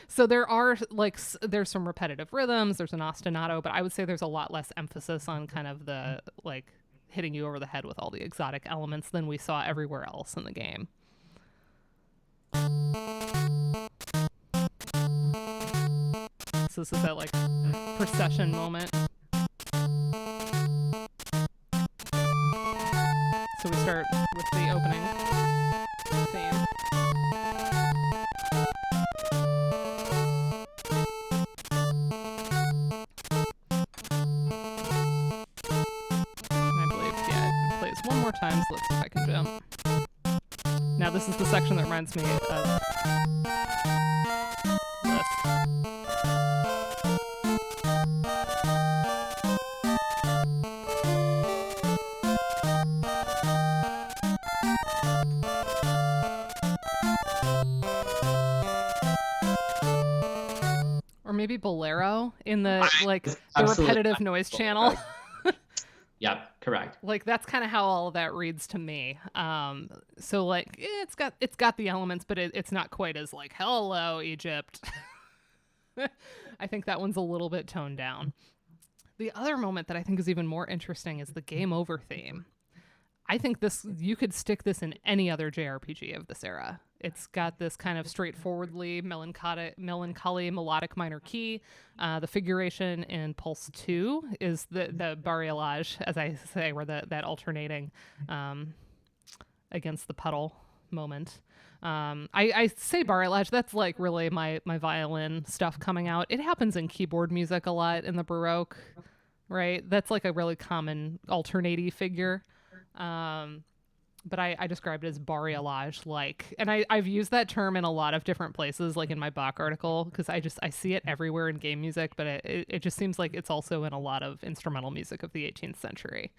So there's some repetitive rhythms, there's an ostinato, but I would say there's a lot less emphasis on kind of the like hitting you over the head with all the exotic elements than we saw everywhere else in the game. So this is that like procession moment. So we start with the opening theme. One more time, so let's see if I can jump. Now this is the section that reminds me of this. Or maybe Bolero in the repetitive noise channel. Yep, correct. Like that's kind of how all of that reads to me. So like it's got the elements, but it's not quite as like hello Egypt. I think that one's a little bit toned down. The other moment that I think is even more interesting is the game over theme. I think you could stick this in any other JRPG of this era. It's got this kind of straightforwardly melancholy melodic minor key. The figuration in Pulse 2 is the barrelage, as I say, where that alternating against the pedal moment. I say barrelage, that's like really my violin stuff coming out. It happens in keyboard music a lot in the Baroque, right? That's like a really common alternati figure. But I described it as barrelage, and I've used that term in a lot of different places, like in my Bach article, because I see it everywhere in game music, but it just seems like it's also in a lot of instrumental music of the 18th century.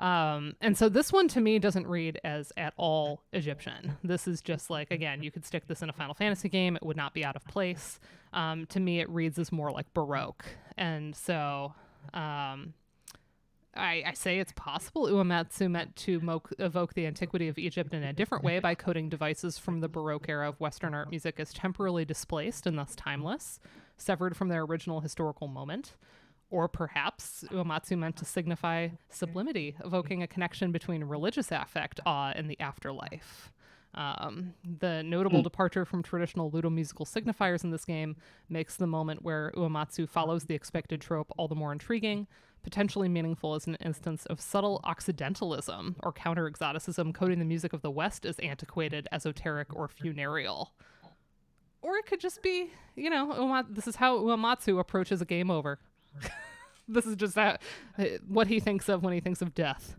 And so this one to me doesn't read as at all Egyptian. This is just like, again, you could stick this in a Final Fantasy game. It would not be out of place. To me, it reads as more like Baroque. And so I say it's possible Uematsu meant to evoke the antiquity of Egypt in a different way by coding devices from the Baroque era of Western art music as temporally displaced and thus timeless, severed from their original historical moment. Or perhaps Uematsu meant to signify sublimity, evoking a connection between religious affect, awe, and the afterlife. The notable departure from traditional ludomusical signifiers in this game makes the moment where Uematsu follows the expected trope all the more intriguing, potentially meaningful as an instance of subtle Occidentalism or counter-exoticism, coding the music of the West as antiquated, esoteric, or funereal. Or it could just be, this is how Uematsu approaches a game over. This is just what he thinks of when he thinks of death.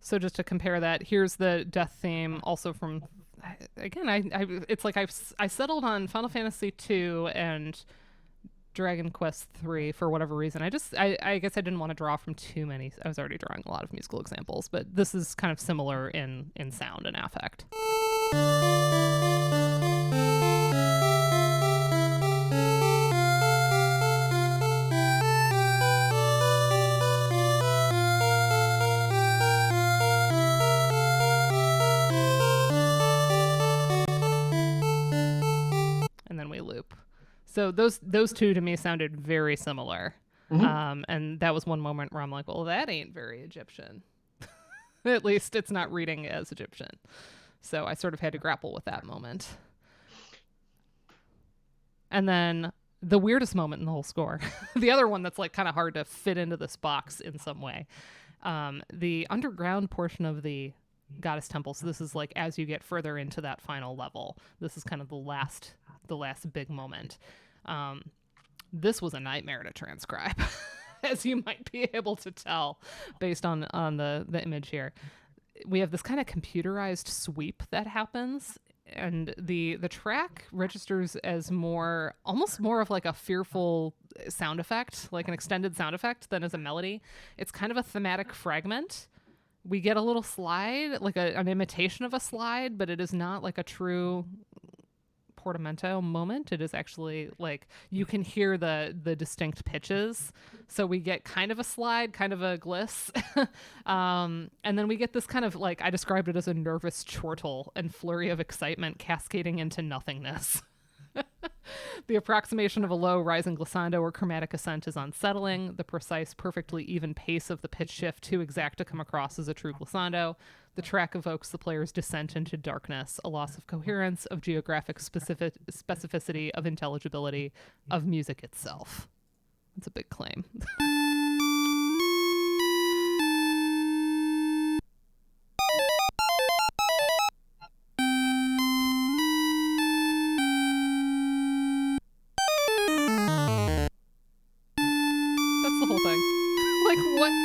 So just to compare that, here's the death theme also from, again, it's like I settled on Final Fantasy II and Dragon Quest III for whatever reason. I guess I didn't want to draw from too many. I was already drawing a lot of musical examples, but this is kind of similar in sound and affect. So those two to me sounded very similar. Mm-hmm. And that was one moment where I'm like, well, that ain't very Egyptian. At least it's not reading as Egyptian. So I sort of had to grapple with that moment. And then the weirdest moment in the whole score, the other one that's like kind of hard to fit into this box in some way, the underground portion of the Goddess Temple. So this is like as you get further into that final level, this is kind of the last big moment. This was a nightmare to transcribe, as you might be able to tell based on the image here. We have this kind of computerized sweep that happens, and the track registers as almost more of like a fearful sound effect, like an extended sound effect than as a melody. It's kind of a thematic fragment. We get a little slide, like an imitation of a slide, but it is not like a true portamento moment. It is actually like you can hear the distinct pitches. So we get kind of a slide, kind of a gliss. And then we get this kind of like, I described it as a nervous chortle and flurry of excitement cascading into nothingness. The approximation of a low rising glissando or chromatic ascent is unsettling. The precise, perfectly even pace of the pitch shift too exact to come across as a true glissando. The track evokes the player's descent into darkness, a loss of coherence, of geographic specificity, of intelligibility, of music itself. It's a big claim.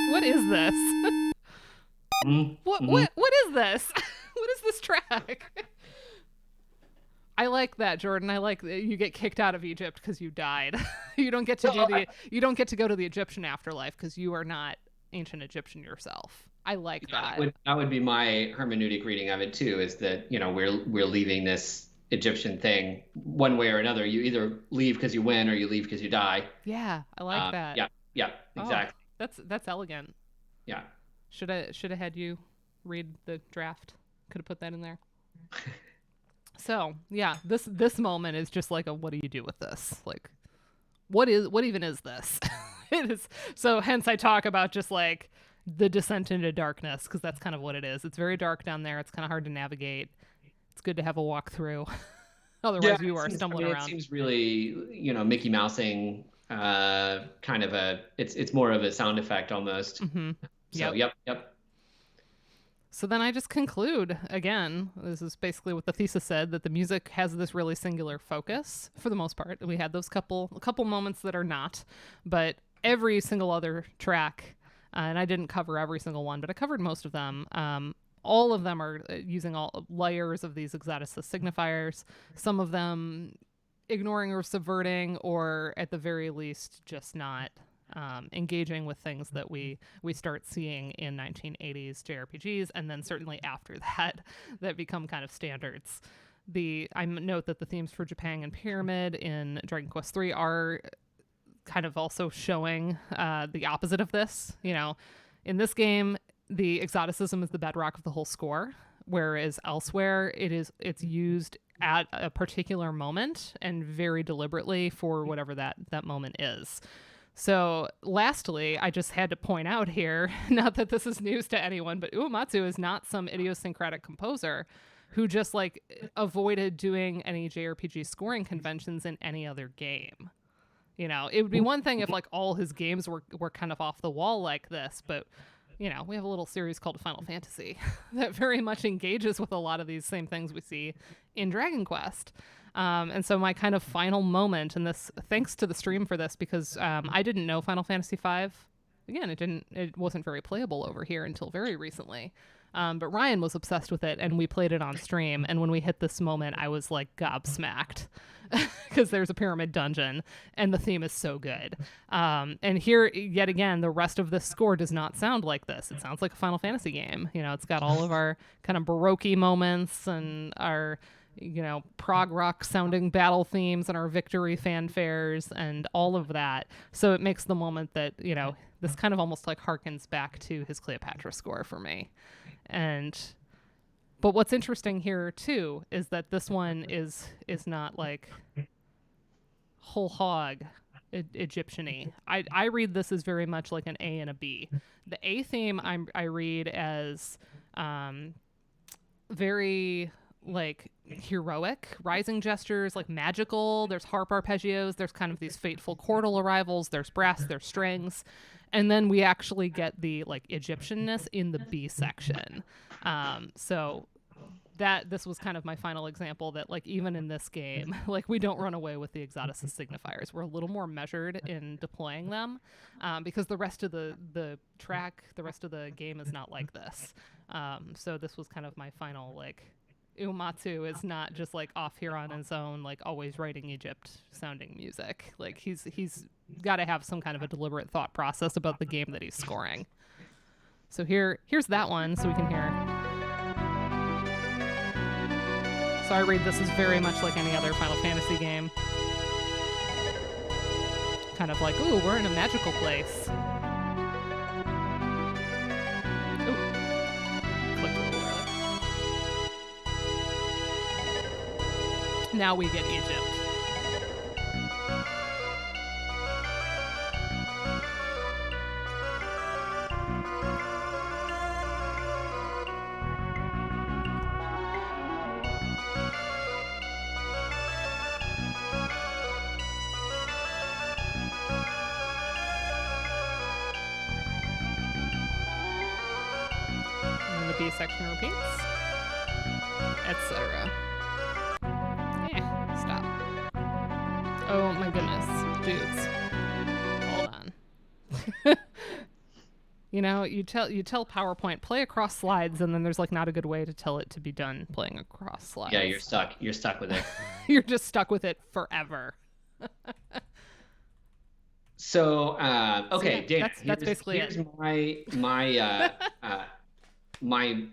What is this? What is this? What is this track? I like that, Jordan. I like that you get kicked out of Egypt because you died. You don't get to you don't get to go to the Egyptian afterlife because you are not ancient Egyptian yourself. I like that. That would be my hermeneutic reading of it too. Is that we're leaving this Egyptian thing one way or another. You either leave because you win or you leave because you die. Yeah, I like that. Yeah, exactly. Oh, that's elegant. Yeah. Should have had you read the draft. Could have put that in there. So yeah, this moment is just like what do you do with this? Like, what even is this? It is. So hence I talk about just like the descent into darkness, because that's kind of what it is. It's very dark down there. It's kind of hard to navigate. It's good to have a walkthrough. Otherwise, you are stumbling around. It seems really, Mickey Mousing. Kind of it's more of a sound effect almost. Mm-hmm. So yep. So then I just conclude again, this is basically what the thesis said, that the music has this really singular focus for the most part. We had those couple moments that are not, but every single other track, and I didn't cover every single one, but I covered most of them. All of them are using all layers of these exoticist signifiers, some of them ignoring or subverting, or at the very least just not engaging with things that we start seeing in 1980s JRPGs, and then certainly after that become kind of standards. I note that the themes for Japan and Pyramid in Dragon Quest III are kind of also showing the opposite of this. In this game, the exoticism is the bedrock of the whole score, whereas elsewhere it's used at a particular moment and very deliberately for whatever that moment is. So lastly, I just had to point out here, not that this is news to anyone, but Uematsu is not some idiosyncratic composer who just avoided doing any JRPG scoring conventions in any other game. It would be one thing if all his games were kind of off the wall like this, but we have a little series called Final Fantasy that very much engages with a lot of these same things we see in Dragon Quest. And so my kind of final moment, and this, thanks to the stream for this, because I didn't know Final Fantasy V. Again, it wasn't very playable over here until very recently. But Ryan was obsessed with it, and we played it on stream. And when we hit this moment, I was gobsmacked because there's a pyramid dungeon, and the theme is so good. And here, yet again, the rest of the score does not sound like this. It sounds like a Final Fantasy game. It's got all of our kind of Baroque moments and our prog rock sounding battle themes and our victory fanfares and all of that. So it makes the moment that, this kind of almost harkens back to his Cleopatra score for me. But what's interesting here too is that this one is not whole hog Egyptian-y. I read this as very much like an A and a B. The A theme I read as very heroic rising gestures, magical. There's harp arpeggios, there's kind of these fateful chordal arrivals, there's brass, there's strings, and then we actually get the Egyptian-ness in the B section. So this was kind of my final example that even in this game, we don't run away with the exoticist signifiers. We're a little more measured in deploying them, because the rest of the track, the rest of the game is not like this. So this was kind of my final Uematsu is not just off here on his own, always writing Egypt sounding music. He's got to have some kind of a deliberate thought process about the game that he's scoring. So here's that one, so we can hear. So I read this as very much like any other Final Fantasy game. Kind of ooh, we're in a magical place. Now we get Egypt. And the B section repeats, etc. Stop. Oh my goodness, dudes. Hold on. You tell PowerPoint, play across slides, and then there's not a good way to tell it to be done playing across slides. Yeah, you're stuck. You're stuck with it. You're just stuck with it forever. So, okay, so Dana, that's basically here's it. my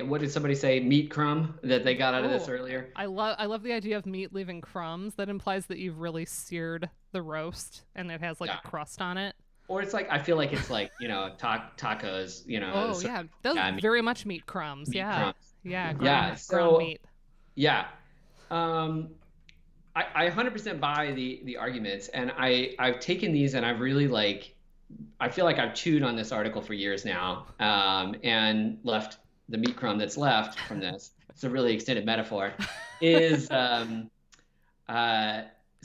what did somebody say, meat crumb that they got out of this earlier? I love the idea of meat leaving crumbs. That implies that you've really seared the roast and it has a crust on it. Or it's I feel like it's tacos, Oh yeah, those very much meat crumbs. Meat crumbs. Yeah, ground meat. Yeah. I 100% buy the arguments, and I've taken these and I've really I feel like I've chewed on this article for years now, and left the meat crumb that's left from this. It's a really extended metaphor. Is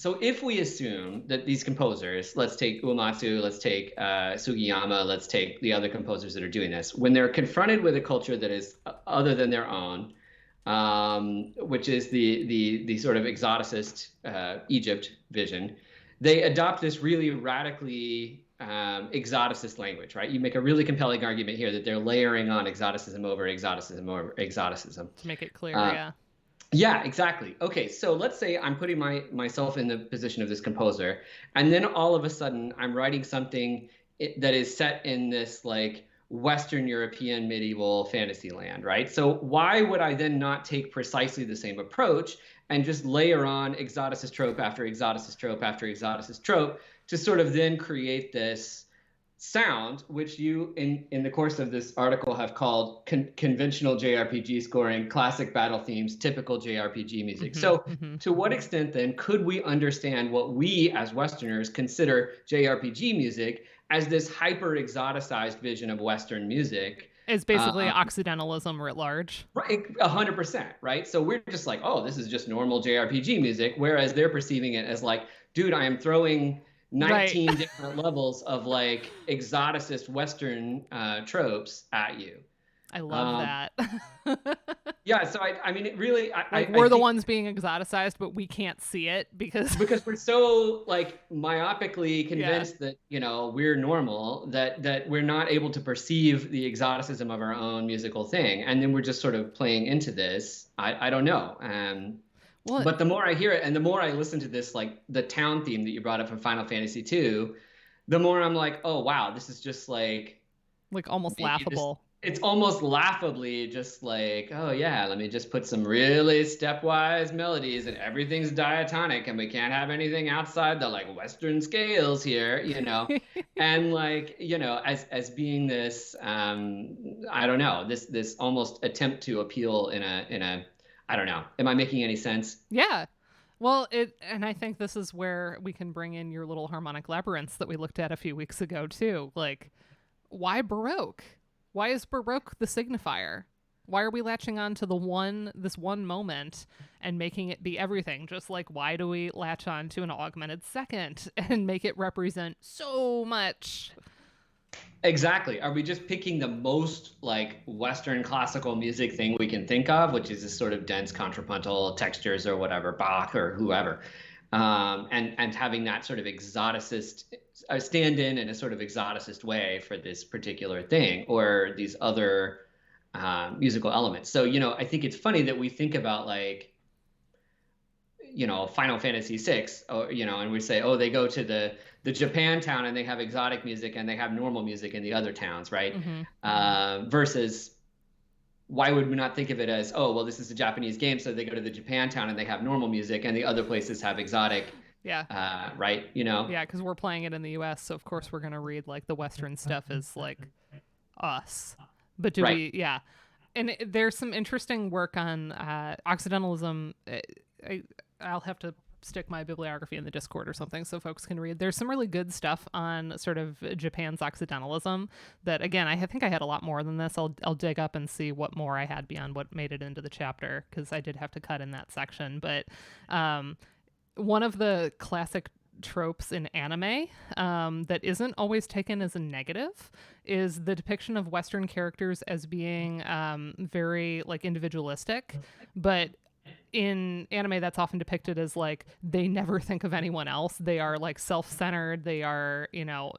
So if we assume that these composers, let's take Uematsu, let's take Sugiyama, let's take the other composers that are doing this, when they're confronted with a culture that is other than their own, which is the sort of exoticist Egypt vision, they adopt this really radically exoticist language, right? You make a really compelling argument here that they're layering on exoticism over exoticism over exoticism. To make it clear, yeah. Yeah, exactly. Okay, so let's say I'm putting myself in the position of this composer, and then all of a sudden I'm writing something that is set in this like Western European medieval fantasy land, right? So why would I then not take precisely the same approach and just layer on exoticist trope after exoticist trope after exoticist trope to sort of then create this sound, which you in the course of this article have called conventional JRPG scoring, classic battle themes, typical JRPG music. So to what extent then could we understand what we as Westerners consider JRPG music as this hyper exoticized vision of Western music? It's basically Occidentalism writ large. Right, 100%, right? So we're just like, oh, this is just normal JRPG music, whereas they're perceiving it as like, dude, I am throwing 19 right. different levels of like exoticist Western tropes at you. I love that. Yeah, so I mean, it really, we're the ones being exoticized, but we can't see it because we're so like myopically convinced that we're normal that we're not able to perceive the exoticism of our own musical thing, and then we're just sort of playing into this. I don't know. But the more I hear it and the more I listen to this, like the town theme that you brought up from Final Fantasy II, the more I'm like, oh, wow, this is just like almost laughable. It's almost laughably just like, oh, yeah, let me just put some really stepwise melodies and everything's diatonic and we can't have anything outside the like Western scales here, and like, as being this, I don't know, this almost attempt to appeal in a I don't know. Am I making any sense? Yeah. Well, and I think this is where we can bring in your little harmonic labyrinths that we looked at a few weeks ago too. Like, why Baroque? Why is Baroque the signifier? Why are we latching on to this one moment and making it be everything? Just like, why do we latch on to an augmented second and make it represent so much? Exactly. Are we just picking the most like Western classical music thing we can think of, which is this sort of dense contrapuntal textures or whatever, Bach or whoever, and having that sort of exoticist stand in a sort of exoticist way for this particular thing or these other musical elements? So, I think it's funny that we think about like, Final Fantasy VI, or, and we say, oh, they go to the Japan town and they have exotic music and they have normal music in the other towns, right? Versus why would we not think of it as, oh, well, this is a Japanese game, so they go to the Japan town and they have normal music and the other places have exotic, right? Yeah, because we're playing it in the US, so of course we're going to read like the Western stuff is like us. But do we, and there's some interesting work on Occidentalism. I'll have to stick my bibliography in the Discord or something so folks can read. There's some really good stuff on sort of Japan's Occidentalism that, again, I think I had a lot more than this. I'll dig up and see what more I had beyond what made it into the chapter, because I did have to cut in that section. But one of the classic tropes in anime that isn't always taken as a negative is the depiction of Western characters as being very like individualistic, but in anime that's often depicted as like they never think of anyone else. They are like self-centered. They are,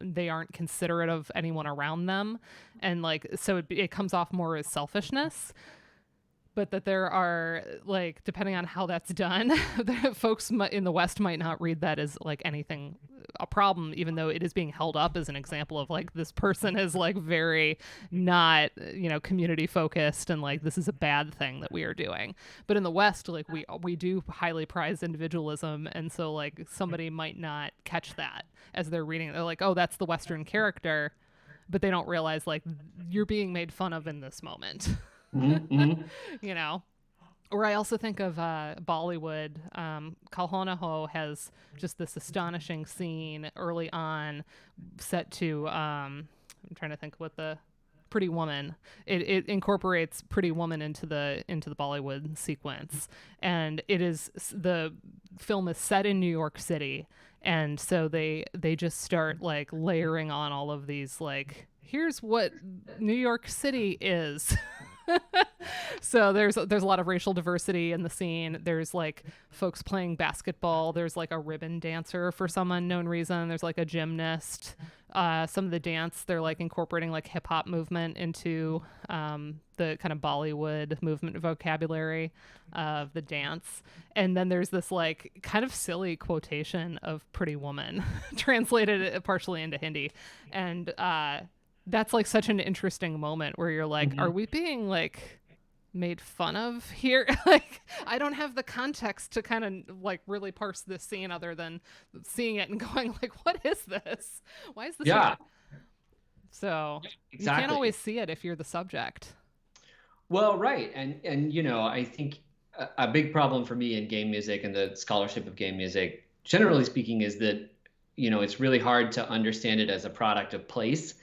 they aren't considerate of anyone around them, and like so it comes off more as selfishness. But that there are, like, depending on how that's done, folks in the West might not read that as like anything a problem, even though it is being held up as an example of like this person is like very not community focused and like this is a bad thing that we are doing. But in the West, like we do highly prize individualism, and so like somebody might not catch that as they're reading it. They're like, oh, that's the Western character, but they don't realize like you're being made fun of in this moment. Or I also think of Bollywood. Kalhonaho has just this astonishing scene early on set to I'm trying to think what the Pretty Woman. It incorporates Pretty Woman into the Bollywood sequence, and the film is set in New York City, and so they just start like layering on all of these like, here's what New York City is. So there's a lot of racial diversity in the scene. There's like folks playing basketball. There's like a ribbon dancer for some unknown reason. There's like a gymnast. Some of the dance, they're like incorporating like hip hop movement into the kind of Bollywood movement vocabulary of the dance. And then there's this like kind of silly quotation of Pretty Woman translated partially into Hindi. And that's like such an interesting moment where you're like, are we being like made fun of here? Like, I don't have the context to kind of like really parse this scene other than seeing it and going like, what is this? Why is this here? So you can't always see it if you're the subject. Well, right. And you know, I think a big problem for me in game music and the scholarship of game music, generally speaking, is that, you know, it's really hard to understand it as a product of place,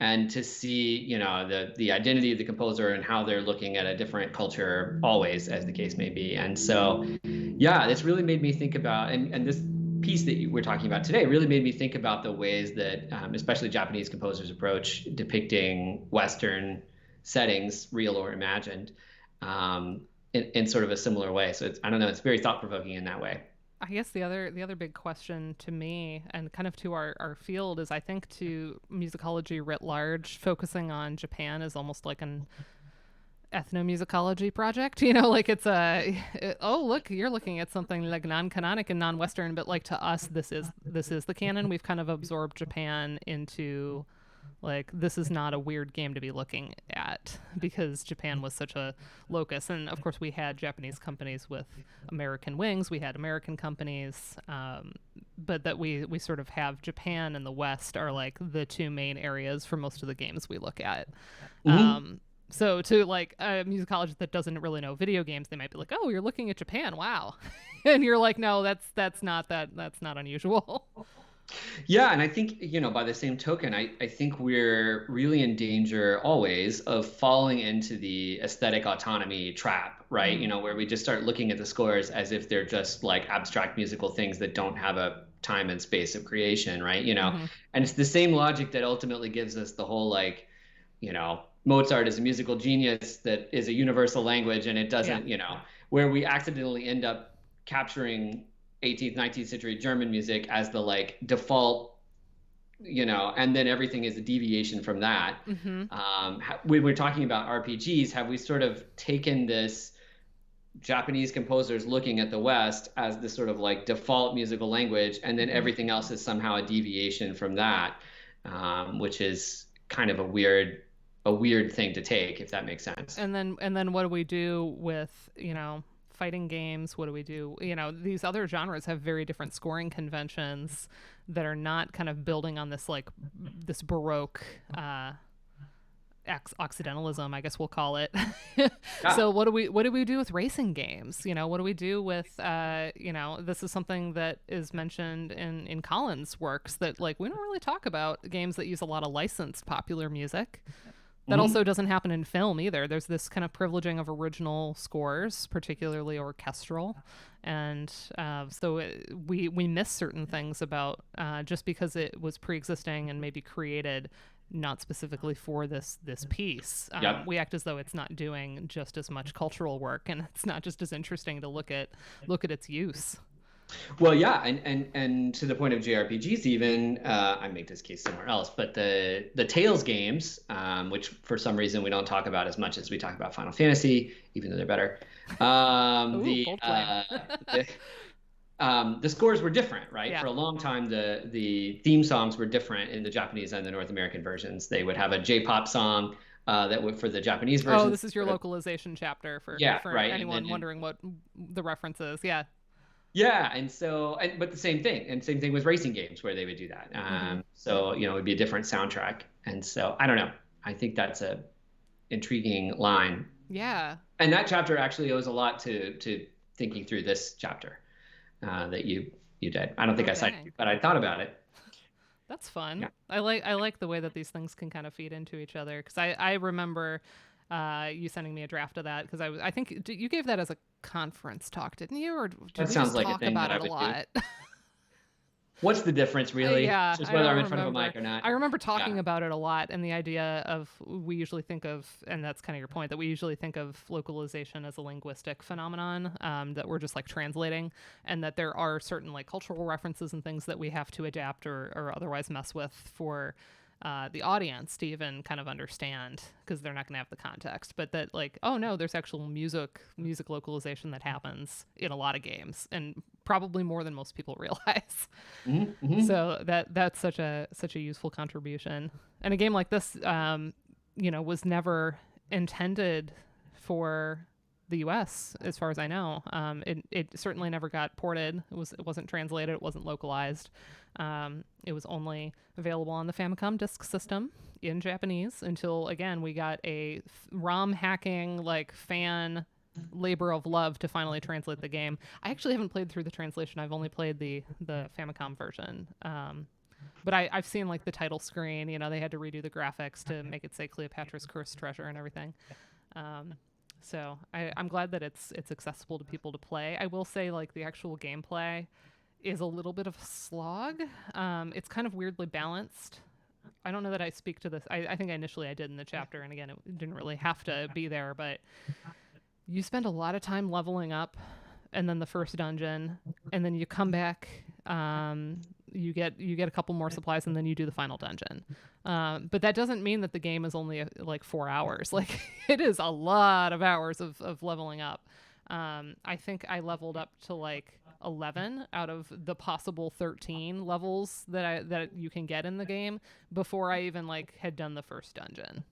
and to see, you know, the identity of the composer and how they're looking at a different culture always, as the case may be. And so, yeah, this really made me think about, and this piece that we're talking about today really made me think about the ways that especially Japanese composers approach depicting Western settings, real or imagined, in sort of a similar way. So I don't know, it's very thought-provoking in that way. I guess the other big question to me and kind of to our field is, I think, to musicology writ large, focusing on Japan is almost like an ethnomusicology project. You know, like it's oh, look, you're looking at something like non-canonic and non-Western, but like to us, this is the canon. We've kind of absorbed Japan into, like, this is not a weird game to be looking at because Japan was such a locus. And of course, we had Japanese companies with American wings. We had American companies, but that we sort of have Japan and the West are like the two main areas for most of the games we look at. So to like a musicologist that doesn't really know video games, they might be like, "Oh, you're looking at Japan, wow," and you're like, "No, that's not unusual." Yeah, and I think, you know, by the same token, I think we're really in danger always of falling into the aesthetic autonomy trap, right? You know, where we just start looking at the scores as if they're just like abstract musical things that don't have a time and space of creation, right? You know, and it's the same logic that ultimately gives us the whole, like, you know, Mozart is a musical genius that is a universal language, and it doesn't, you know, where we accidentally end up capturing 18th, 19th century German music as the like default, you know, and then everything is a deviation from that. When we're talking about RPGs, have we sort of taken this Japanese composers looking at the West as this sort of like default musical language, and then everything else is somehow a deviation from that, which is kind of a weird thing to take, if that makes sense. And then what do we do with, you know, fighting games? What do we do? You know, these other genres have very different scoring conventions that are not kind of building on this like this Baroque Occidentalism, I guess we'll call it. So what do we do with racing games? You know, what do we do with you know, this is something that is mentioned in Collins' works, that like we don't really talk about games that use a lot of licensed popular music. That also doesn't happen in film either. There's this kind of privileging of original scores, particularly orchestral. And so we miss certain things about just because it was pre-existing and maybe created not specifically for this piece. We act as though it's not doing just as much cultural work, and it's not just as interesting to look at its use. Well, yeah, and to the point of JRPGs, even I make this case somewhere else, but the Tales games, which for some reason we don't talk about as much as we talk about Final Fantasy, even though they're better. The scores were different, right? For a long time, the theme songs were different in the Japanese and the North American versions. They would have a J-pop song that would, for the Japanese version. Oh, this is your localization chapter for anyone wondering what the reference is. Yeah. Yeah, and so, but the same thing with racing games where they would do that. So, you know, it would be a different soundtrack. And so, I don't know. I think that's a intriguing line. Yeah. And that chapter actually owes a lot to thinking through this chapter that you did. I don't think I cited you, but I thought about it. That's fun. Yeah, I like the way that these things can kind of feed into each other, because I remember you sending me a draft of that, because I think you gave that as a conference talk, didn't you, or did that we sounds just like a talk thing about that I it a would do. lot? What's the difference, really? Yeah, Just I whether don't I'm in front of a remember. mic or not. I remember talking Yeah, about it a lot, and the idea of, we usually think of, and that's kind of your point, that we usually think of localization as a linguistic phenomenon, that we're just like translating, and that there are certain like cultural references and things that we have to adapt or otherwise mess with for the audience to even kind of understand, because they're not going to have the context. But that, like, oh no, there's actual music localization that happens in a lot of games, and probably more than most people realize. So that's such a useful contribution. And a game like this, was never intended for the U.S. as far as I know. It certainly never got ported. It wasn't translated. It wasn't localized. It was only available on the Famicom disk system in Japanese until, again, we got a ROM hacking like fan labor of love to finally translate the game. I actually haven't played through the translation. I've only played the Famicom version. But I've seen like the title screen. They had to redo the graphics to make it say Cleopatra's Cursed Treasure and everything. So I'm glad that it's accessible to people to play. I will say, like, the actual gameplay is a little bit of a slog. It's kind of weirdly balanced. I don't know that I speak to this. I think initially I did in the chapter, and again, it didn't really have to be there, but you spend a lot of time leveling up, and then the first dungeon, and then you come back, you get a couple more supplies, and then you do the final dungeon. But that doesn't mean that the game is only like 4 hours. Like, it is a lot of hours of leveling up. I think I leveled up to like 11 out of the possible 13 levels that you can get in the game before I even like had done the first dungeon.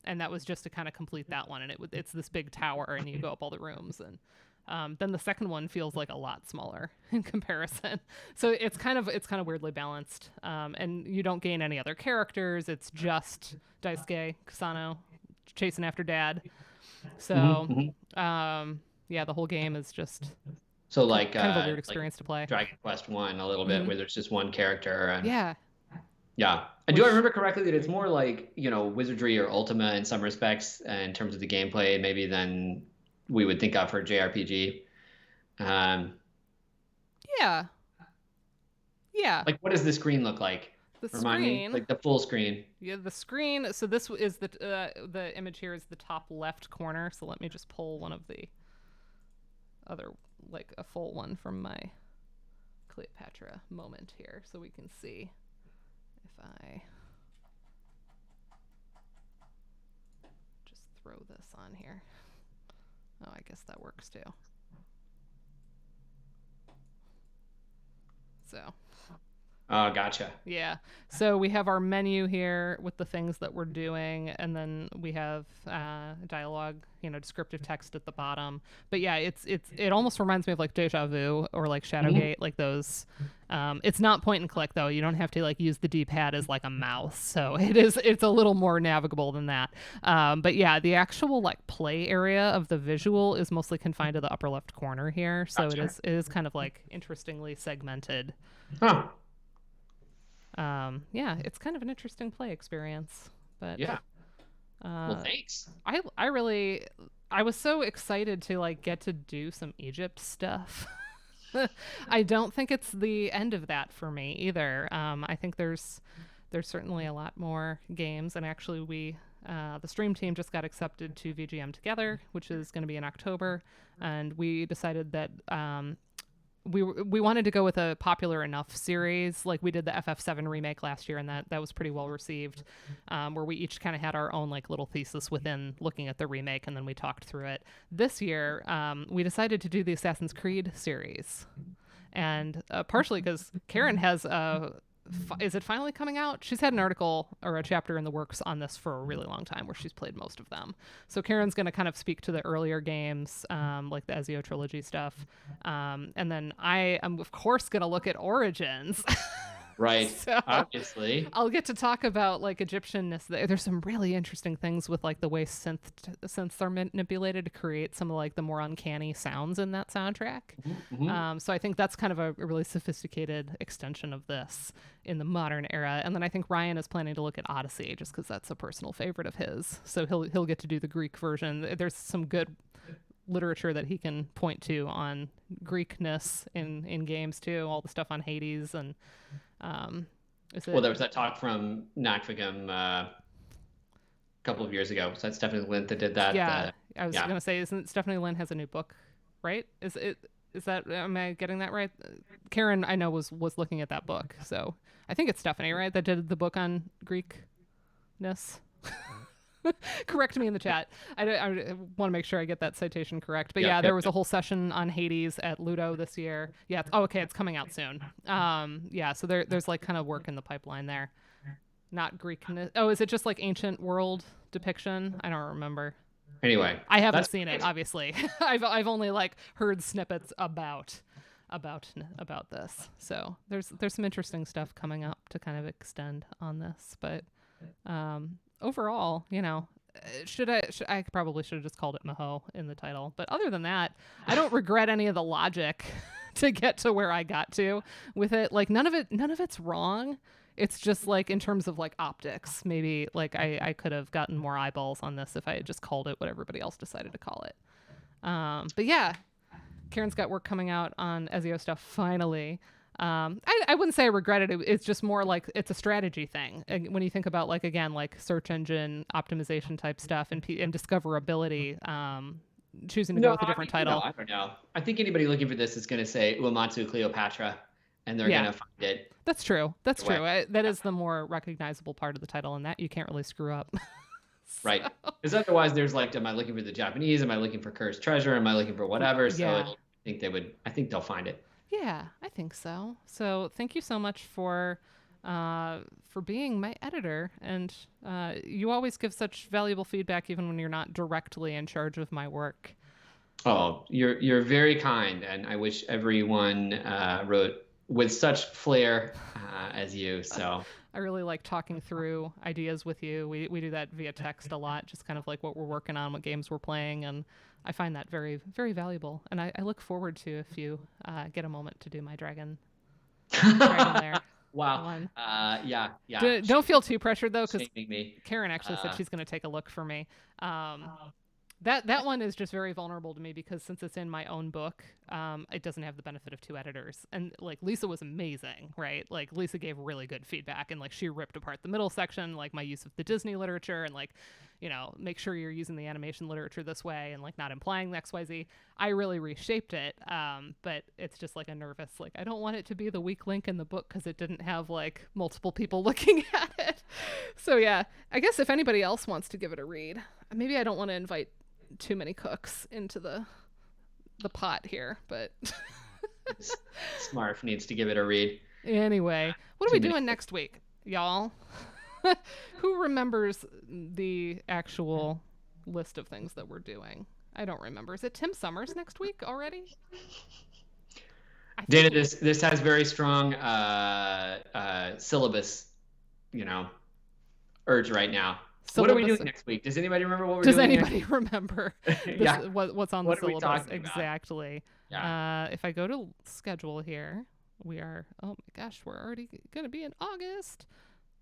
And that was just to kind of complete that one. And it's this big tower, and you go up all the rooms, and then the second one feels like a lot smaller in comparison. So it's kind of weirdly balanced. And you don't gain any other characters. It's just Daisuke Kusano chasing after Dad. So yeah, the whole game is just So like kind of a weird experience to play. Dragon Quest One a little bit, where there's just one character, and Yeah. yeah. And do I remember correctly that it's more like, Wizardry or Ultima in some respects, in terms of the gameplay, maybe than we would think of for JRPG? Yeah. Yeah. Like, what does the screen look like? The Remind me, screen. like the full screen. Yeah, the screen. So this is the image here is the top left corner. So let me just pull one of the other, like a full one from my Cleopatra moment here, so we can see if I just throw this on here. Oh, I guess that works too. So. Oh, gotcha. Yeah. So we have our menu here with the things that we're doing, and then we have dialogue, descriptive text at the bottom. But yeah, it almost reminds me of like Deja Vu or like Shadowgate, like those. It's not point and click though. You don't have to like use the D-pad as like a mouse. So it's a little more navigable than that. But yeah, the actual like play area of the visual is mostly confined to the upper left corner here. So Gotcha. it is kind of like interestingly segmented. Huh. Yeah, it's kind of an interesting play experience. But Yeah. Well, thanks. I was so excited to like get to do some Egypt stuff. I don't think it's the end of that for me either. I think there's certainly a lot more games, and actually the stream team just got accepted to VGM Together, which is going to be in October, and we decided that we wanted to go with a popular enough series. Like, we did the FF7 remake last year, and that was pretty well received, where we each kind of had our own like little thesis within looking at the remake, and then we talked through it. This year, we decided to do the Assassin's Creed series, and partially because Karen has is it finally coming out? She's had an article or a chapter in the works on this for a really long time, where she's played most of them. So Karen's going to kind of speak to the earlier games, like the Ezio trilogy stuff. And then I am, of course, going to look at Origins. Right. So Obviously. I'll get to talk about like Egyptianness. There's some really interesting things with like the way synths are manipulated to create some of like the more uncanny sounds in that soundtrack. Hmm. So I think that's kind of a really sophisticated extension of this in the modern era. And then I think Ryan is planning to look at Odyssey just because that's a personal favorite of his. So he'll get to do the Greek version. There's some good literature that he can point to on Greekness in games too. All the stuff on Hades and is Well, it there was that talk from Nakvigam couple of years ago. So that's Stephanie Lynn that did that. yeah, I was Yeah. gonna say, isn't Stephanie Lynn has a new book, right? Is that am I getting that right? Karen, I know was looking at that book, so I think it's Stephanie, right? That did the book on Greekness. Correct me in the chat. I want to make sure I get that citation correct. But Yep, yeah, yep, there was a yep. whole session on Hades at Ludo this year. Yeah. Okay. It's coming out soon. Yeah. So there's like kind of work in the pipeline there. Not Greek. Oh, is it just like ancient world depiction? I don't remember. Anyway, I haven't that's seen it, great. obviously. I've only like heard snippets about this. So there's some interesting stuff coming up to kind of extend on this. But overall, I probably should have just called it Maho in the title. But other than that, I don't regret any of the logic to get to where I got to with it. Like none of it's wrong. It's just like in terms of like optics, maybe like I could have gotten more eyeballs on this if I had just called it what everybody else decided to call it. But yeah, Karen's got work coming out on Ezio stuff finally. I wouldn't say I regret it. It's just more like it's a strategy thing. And when you think about like again like search engine optimization type stuff and discoverability, choosing to go No, with a I different mean, title. I don't know. I think anybody looking for this is going to say Uematsu Cleopatra, and they're going Yeah, to find it that's true. That's right away. true. That Yeah, is the more recognizable part of the title, and that you can't really screw up. right. So, Because otherwise, there's like, am I looking for the Japanese? Am I looking for cursed treasure? Am I looking for whatever? So yeah. I think they would. I think they'll find it. Yeah, I think so. So thank you so much for being my editor, and you always give such valuable feedback, even when you're not directly in charge of my work. Oh, you're very kind, and I wish everyone wrote with such flair as you. So I really like talking through ideas with you. We do that via text a lot, just kind of like what we're working on, what games we're playing, and I find that very, very valuable. And I look forward to if you get a moment to do my dragon there wow. one. Yeah, yeah. Don't feel too pressured though, because Shaming me. Karen actually said Uh, she's going to take a look for me. That one is just very vulnerable to me because since it's in my own book, it doesn't have the benefit of two editors. And like Lisa was amazing, right? Like Lisa gave really good feedback and like she ripped apart the middle section, like my use of the Disney literature and like, make sure you're using the animation literature this way and like not implying the XYZ. I really reshaped it, but it's just like a nervous, like I don't want it to be the weak link in the book because it didn't have like multiple people looking at it. So yeah, I guess if anybody else wants to give it a read, maybe I don't want to invite too many cooks into the pot here, but Smarf needs to give it a read. anyway, what are Too we many. doing next week, y'all? Who remembers the actual list of things that we're doing? I don't remember. Is it Tim Summers next week already? Dana, this has very strong syllabus, urge right now. What are we doing next week? Does anybody remember what we're Does doing anybody remember Yeah. what's on What the are we syllabus? talking about? Exactly. Yeah. If I go to schedule here, we are, oh my gosh, we're already going to be in August.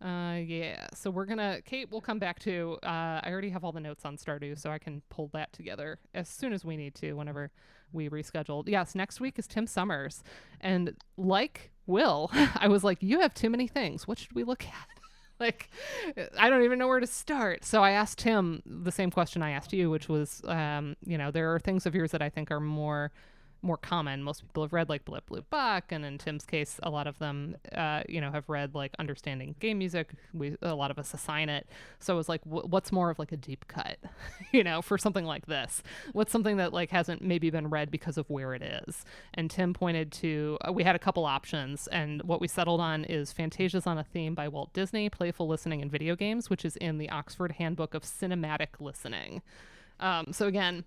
Yeah, so we're going to, Kate will come back to, I already have all the notes on Stardew, so I can pull that together as soon as we need to, whenever we rescheduled. Yes, next week is Tim Summers. And like Will, I was like, you have too many things. What should we look at? Like, I don't even know where to start. So I asked him the same question I asked you, which was, there are things of yours that I think are more common. Most people have read like Blip Blue Buck, and in Tim's case, a lot of them, have read like Understanding Game Music. A lot of us assign it. So it was like, what's more of like a deep cut, for something like this? What's something that like hasn't maybe been read because of where it is? And Tim pointed to, we had a couple options, and what we settled on is Fantasias on a Theme by Walt Disney, Playful Listening in Video Games, which is in the Oxford Handbook of Cinematic Listening. So again,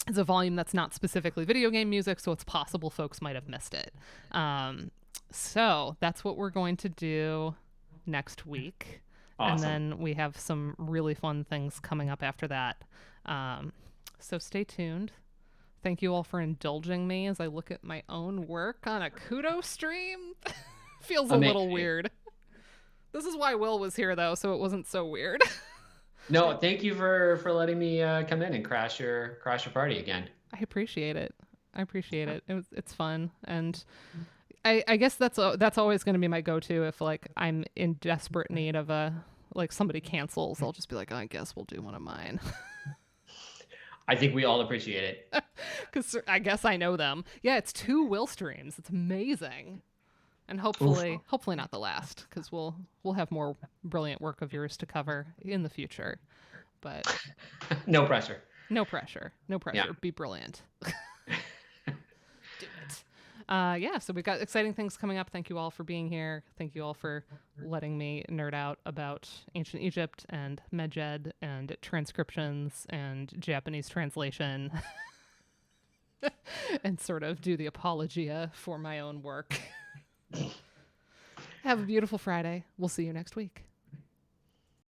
it's a volume that's not specifically video game music, so it's possible folks might have missed it. So that's what we're going to do next week. And Awesome. then we have some really fun things coming up after that. So stay tuned. Thank you all for indulging me as I look at my own work on a Kudo stream. Feels a little Amazing. weird. This is why Will was here, though, so it wasn't so weird. No, thank you for letting me come in and crash your party again. I appreciate it. I appreciate it. It's fun, and I guess that's always going to be my go-to if like I'm in desperate need of a like somebody cancels. I'll just be like, I guess we'll do one of mine I think we all appreciate it. because I guess I know them. Yeah, it's 2 Will streams. It's amazing, and Oof. hopefully not the last because we'll have more brilliant work of yours to cover in the future. But No pressure. no pressure. No pressure. Yeah. Be brilliant. Do it. Yeah, so we've got exciting things coming up. Thank you all for being here. Thank you all for letting me nerd out about ancient Egypt and Medjed and transcriptions and Japanese translation and sort of do the apologia for my own work. Have a beautiful Friday. We'll see you next week.